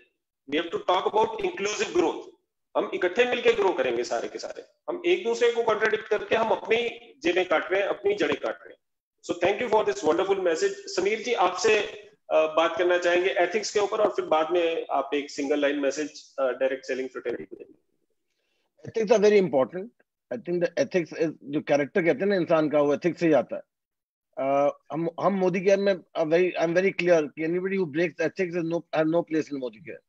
we have to talk about inclusive growth. हम इकट्ठे मिलकर ग्रो करेंगे सारे के सारे। हम एक दूसरे को कॉन्ट्राडिक्ट करके हम अपनी जेबें काट रहे हैं, अपनी जड़ें काट रहे हैं। So thank you for this wonderful message. Sameer ji, आपसे बात करना चाहेंगे एथिक्स के ऊपर, और फिर बाद में आप एक single line message direct selling fraternity को देंगे। Ethics are very important. I think the ethics is, जो कैरेक्टर कहते हैं ना इंसान का, वो एथिक्स से ही आता है। हम मोदी केयर में आई एम वेरी क्लियर कि anybody who breaks ethics is no have no place in Modi care.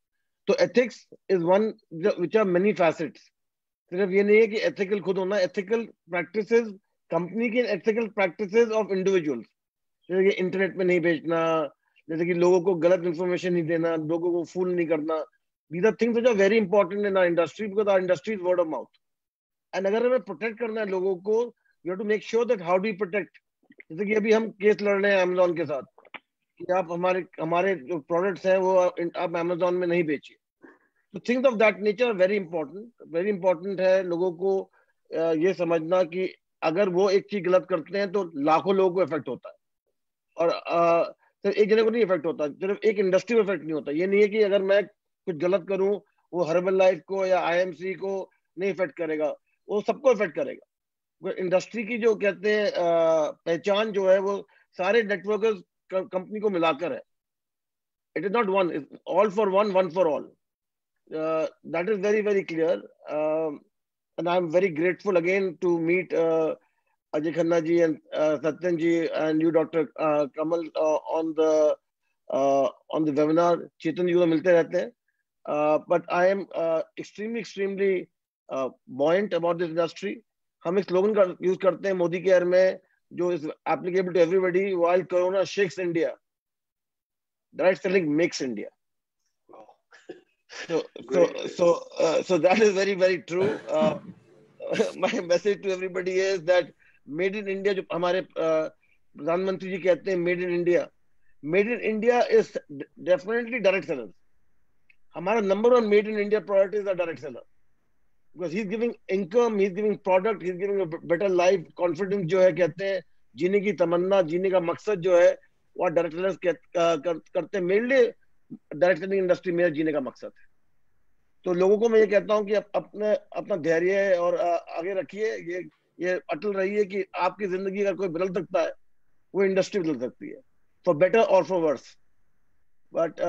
तो ethics is one which are many facets. सिर्फ ये नहीं है कि एथिकल खुद होना, एथिकल प्रैक्टिसेस कंपनी के, एथिकल प्रैक्टिसेस ऑफ इंडिविजुअल्स, जैसे कि इंटरनेट पे नहीं बेचना, जैसे कि लोगों को गलत इंफॉर्मेशन नहीं देना, लोगों को फूल नहीं करना। These are things which are very important in our industry because our industry is word of mouth. And अगर हमें प्रोटेक्ट करना है लोगों को, we have to make sure that how do we protect. जैसे कि अभी हम केस लड़ रहे हैं Amazon के साथ कि आप हमारे जो प्रोडक्ट्स हैं वो आप Amazon में नहीं बेचिए। तो things of that nature very important. Very important है लोगों को ये समझना कि अगर वो एक चीज गलत करते हैं तो लाखों लोगों को इफेक्ट होता है, और सिर्फ एक जने को नहीं इफेक्ट होता, सिर्फ एक इंडस्ट्री में इफेक्ट नहीं होता। ये नहीं है कि अगर मैं कुछ गलत करूं वो हर्बल लाइफ को या आईएमसी को नहीं इफेक्ट करेगा, वो सबको इफेक्ट करेगा। इंडस्ट्री की जो कहते हैं पहचान जो है वो सारे नेटवर्कर्स कंपनी को मिलाकर है। It is not one, all for one, one for all. That is very very clear, and I am very grateful again to meet Ajay Khanna ji and Satyan ji and you, Dr. Kamal, on the webinar. Chetan ji को मिलते रहते हैं, but I am extremely buoyant about this industry. हम एक स्लोगन का यूज करते हैं मोदी केयर में जो is applicable to everybody. While Corona shakes India, direct selling makes India. So that is very very true. My message to everybody is that made in India, जो हमारे प्रधानमंत्री जी कहते हैं made in India, made in India is definitely direct seller. हमारा number one made in India product is a direct seller, because he is giving income, he is giving product, he is giving a better life, confidence जो है कहते हैं, जीने की तमन्ना, जीने का मकसद जो है वो डायरेक्ट सेलर्स करते हैं। मेरे लिए डायरेक्ट सेलिंग इंडस्ट्री मेरा जीने का मकसद है। तो लोगों को मैं ये कहता हूँ कि अपना धैर्य और आगे रखिए, ये अटल रही है कि आपकी जिंदगी अगर कोई बदल सकता है वो इंडस्ट्री बदल सकती है, फॉर बेटर और फॉर वर्स। बट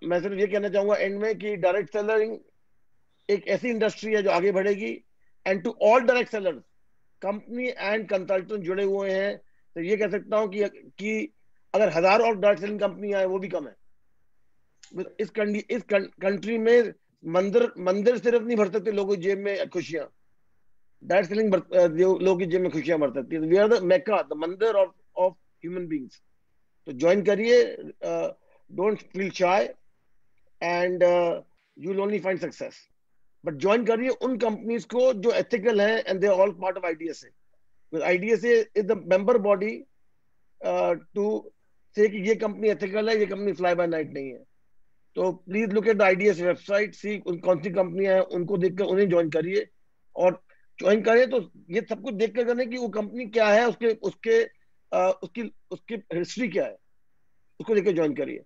मैं सिर्फ ये कहना चाहूंगा एंड में कि डायरेक्ट सेलरिंग एक ऐसी इंडस्ट्री है जो आगे बढ़ेगी, and to all direct sellers, company and consultant जुड़े हुए हैं, तो ये कह सकता हूँ कि अगर 1000 और डायरेक्ट सेलिंग कंपनी आए वो भी कम है। इस कंट्री में मंदिर सिर्फ नहीं भर सकते लोगों की जेब में खुशियां, डायरेक्ट सेलिंग लोगों की जेब में खुशियां भर सकती है। We are the Mecca, the mandir of human beings. तो ज्वाइन करिए, don't feel shy, and you will only find success. But join करिए उन कंपनीज को जो एथिकल है, and they are all part of IDSA। IDSA is the member body to say कि ये कंपनी एथिकल है, ये कंपनी फ्लाई बाय नाइट नहीं है। तो please look at the IDSA website, see कौन सी कंपनियां हैं, उनको देखकर उन्हें ज्वाइन करिए, और ज्वाइन करें तो ये सब कुछ देख कर करें कि वो कंपनी क्या है, उसकी हिस्ट्री क्या है, उसको लेकर ज्वाइन करिए।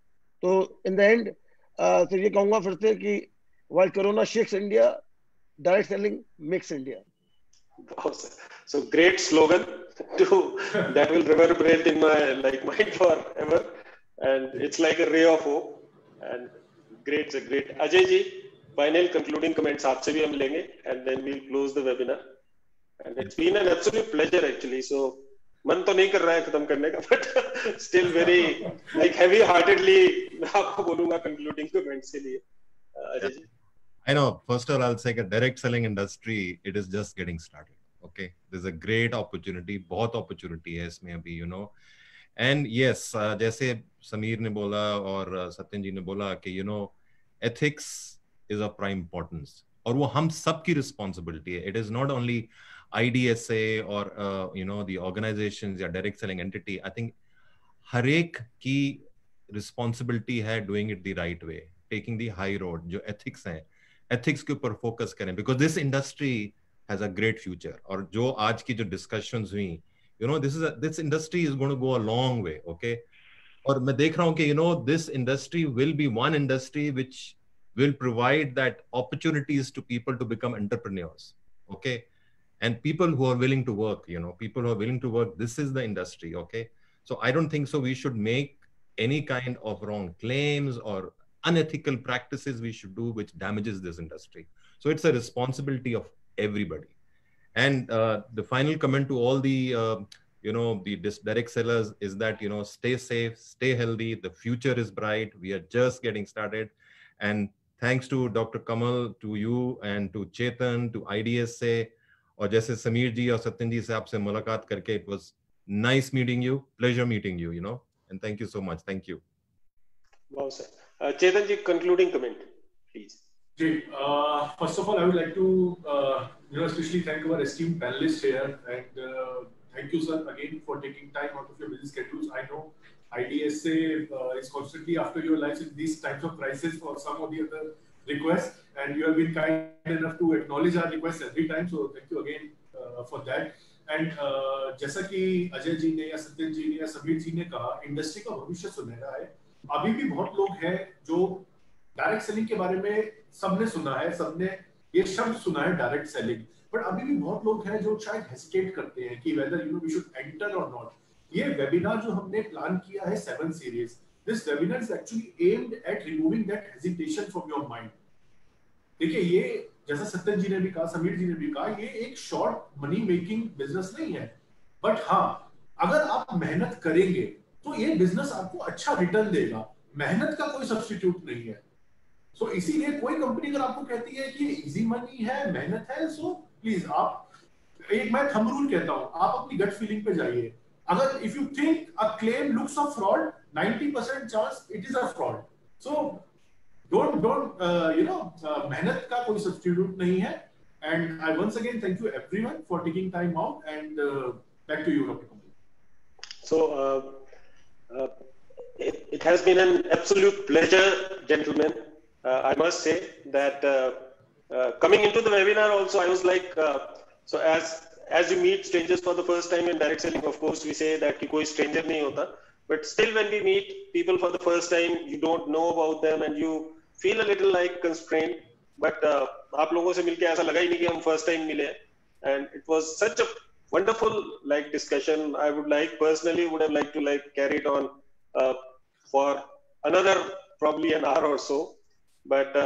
तो इन द एंड तो ये कहूंगा फिर से कि while Corona shakes India, direct selling makes India. So great slogan that will reverberate in my mind forever, and it's like a ray of hope. And great. Ajay ji, final concluding comments आपसे भी हम लेंगे, and then we'll close the webinar. And it's been an absolute pleasure actually. So मन तो नहीं कर रहा है खत्म करने का, but still very heavy-heartedly मैं आपको बोलूँगा concluding comments के लिए. Ajay ji. I know. First of all, I'll say that direct selling industry, it is just getting started. Okay, there's a great opportunity. बहुत opportunity है इसमें अभी, you know. And yes, जैसे समीर ने बोला और सत्यन जी ने बोला कि you know, ethics is of prime importance. और वो हम सब की responsibility है. It is not only IDSA or you know, the organizations या direct selling entity. I think हर एक की responsibility है doing it the right way, taking the high road. जो ethics हैं, ethics के ऊपर focus करें, because this industry has a great future. और जो आज की जो discussions हुई, you know, this industry is going to go a long way. Okay, और मैं देख रहा हूँ कि you know, this industry will be one industry which will provide that opportunities to people to become entrepreneurs. Okay, and people who are willing to work, you know, people who are willing to work, this is the industry. Okay, so I don't think so we should make any kind of wrong claims or unethical practices we should do which damages this industry. So it's a responsibility of everybody. And the final comment to all the you know, the direct sellers is that, you know, stay safe, stay healthy. The future is bright. We are just getting started. And thanks to Dr. Kamal, to you, and to Chetan, to IDSA, और जैसे समीर जी और सत्यन जी से आपसे मुलाकात करके, it was nice meeting you, pleasure meeting you, you know, and thank you so much. Thank you. Wow, sir. Chetan ji, concluding comment, please. First of all, I would like to, you know, especially thank our esteemed panelists here, and thank you, sir, again for taking time out of your busy schedules. I know IDSA is constantly after your lives in these types of crises for some of the other requests, and you have been kind enough to acknowledge our requests every time. So thank you again for that. And जैसा कि अजय जी ने या सत्यन जी ने या समीर जी ने कहा, इंडस्ट्री का भविष्य सुनहरा है. अभी भी बहुत लोग हैं जो डायरेक्ट सेलिंग के बारे में सबने सुना है, सबने ये शब्द सुना है डायरेक्ट सेलिंग, बट अभी भी बहुत लोग हैं जो शायद हेसिटेट करते हैं कि whether you know we should enter or not. ये वेबिनार जो हमने प्लान किया है 7 series, this webinar is actually aimed at removing that hesitation from your mind. देखिए, ये जैसा सत्यन जी ने भी कहा, समीर जी ने भी कहा, ये एक शॉर्ट मनी मेकिंग बिजनेस नहीं है, बट हाँ, अगर आप मेहनत करेंगे तो ये बिजनेस आपको अच्छा रिटर्न देगा. मेहनत का कोई सब्स्टिट्यूट नहीं है. सो इसीलिए कोई कंपनी अगर आपको कहती है कि इजी मनी है, मेहनत है, सो प्लीज आप, एक मैं थंब रूल कहता हूं, आप अपनी गट फीलिंग पे जाइए. अगर if you think a claim looks a fraud, 90% chance it is a fraud. So don't you know, मेहनत का कोई सब्स्टिट्यूट नहीं है. And I once again thank you everyone for taking time out, and back to you, Dr. Kamal. So it has been an absolute pleasure, gentlemen. I must say that coming into the webinar also, I was like, so as you meet strangers for the first time in direct selling, of course we say that कि कोई stranger नहीं होता, but still when we meet people for the first time, you don't know about them and you feel a little like constrained. But आप लोगों से मिलके ऐसा लगा ही नहीं कि हम first time मिले, and it was such a wonderful like discussion. I would like personally would have liked to like carry it on for another probably an hour or so, but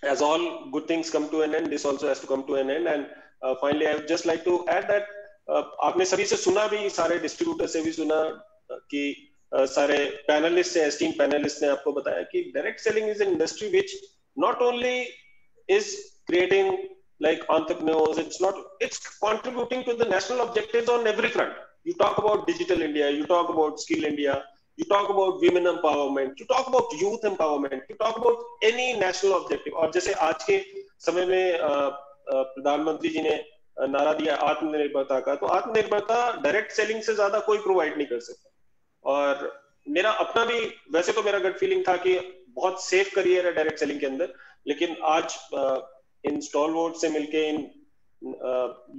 as all good things come to an end, this also has to come to an end. And finally I would just like to add that आपने सभी से सुना भी, सारे डिस्ट्रीब्यूटर से भी सुना कि सारे पैनलिस्ट से, एस्टीम पैनलिस्ट ने आपको बताया कि direct selling is an industry which not only is creating like entrepreneurs, it's contributing to the national objectives on every front. You talk about digital India, you talk about skill India, you talk about women empowerment, you talk about youth empowerment, you talk about any national objective. और जैसे आज के समय में प्रधानमंत्री जी ने नारा दिया आत्मनिर्भरता का, तो आत्मनिर्भरता डायरेक्ट सेलिंग से ज्यादा कोई प्रोवाइड नहीं कर सकता. और मेरा अपना भी, वैसे तो मेरा गट फीलिंग था कि बहुत सेफ करियर है डायरेक्ट सेलिंग के अंदर, लेकिन आज इन स्टॉलवर्ड से मिलके, इन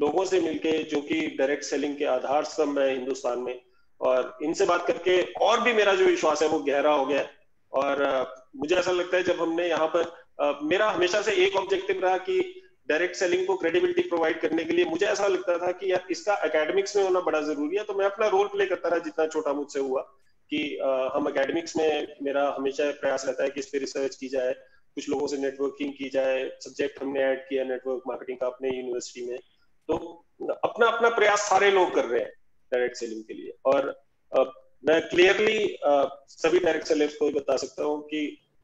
लोगों से मिलके जो कि डायरेक्ट सेलिंग के आधार स्तंभ है हिंदुस्तान में, और इनसे बात करके और भी मेरा जो विश्वास है वो गहरा हो गया. और मुझे ऐसा लगता है जब हमने यहाँ पर मेरा हमेशा से एक ऑब्जेक्टिव रहा कि डायरेक्ट सेलिंग को क्रेडिबिलिटी प्रोवाइड करने के लिए मुझे ऐसा लगता था कि यार इसका एकेडमिक्स में होना बड़ा जरूरी है, तो मैं अपना रोल प्ले करता रहा जितना छोटा मुझसे हुआ कि हम एकेडमिक्स में, मेरा हमेशा प्रयास रहता है कि इस पे रिसर्च की जाए, कुछ लोगों से नेटवर्किंग की जाए, सब्जेक्ट हमने ऐड किया नेटवर्क मार्केटिंग का अपने यूनिवर्सिटी में, तो अपना अपना प्रयास सारे लोग कर रहे हैं डायरेक्ट सेलिंग के लिए। और मैं क्लियरली सभी डायरेक्ट सेलर्स को बता सकता हूँ कि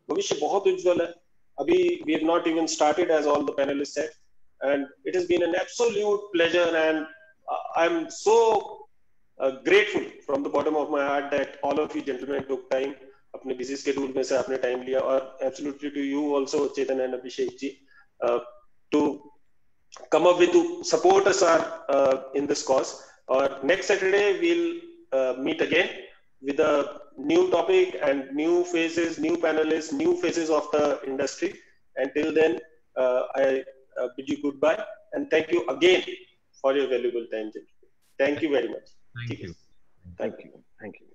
भविष्य बहुत उज्जवल है। अभी we have not even started, as all the panelists said, and it has been an absolute pleasure, and I'm so grateful from the bottom of my heart that all of you gentlemen took time, अपने busy schedule में से आपने time लिया, और absolutely to you also Chetan and Abhishek ji, to come up with, to support us in this cause. Or next Saturday we'll meet again with a new topic and new faces, new panelists, new faces of the industry. Until then, I bid you goodbye and thank you again for your valuable time. Thank you very much. Thank you. Thank you. Thank you.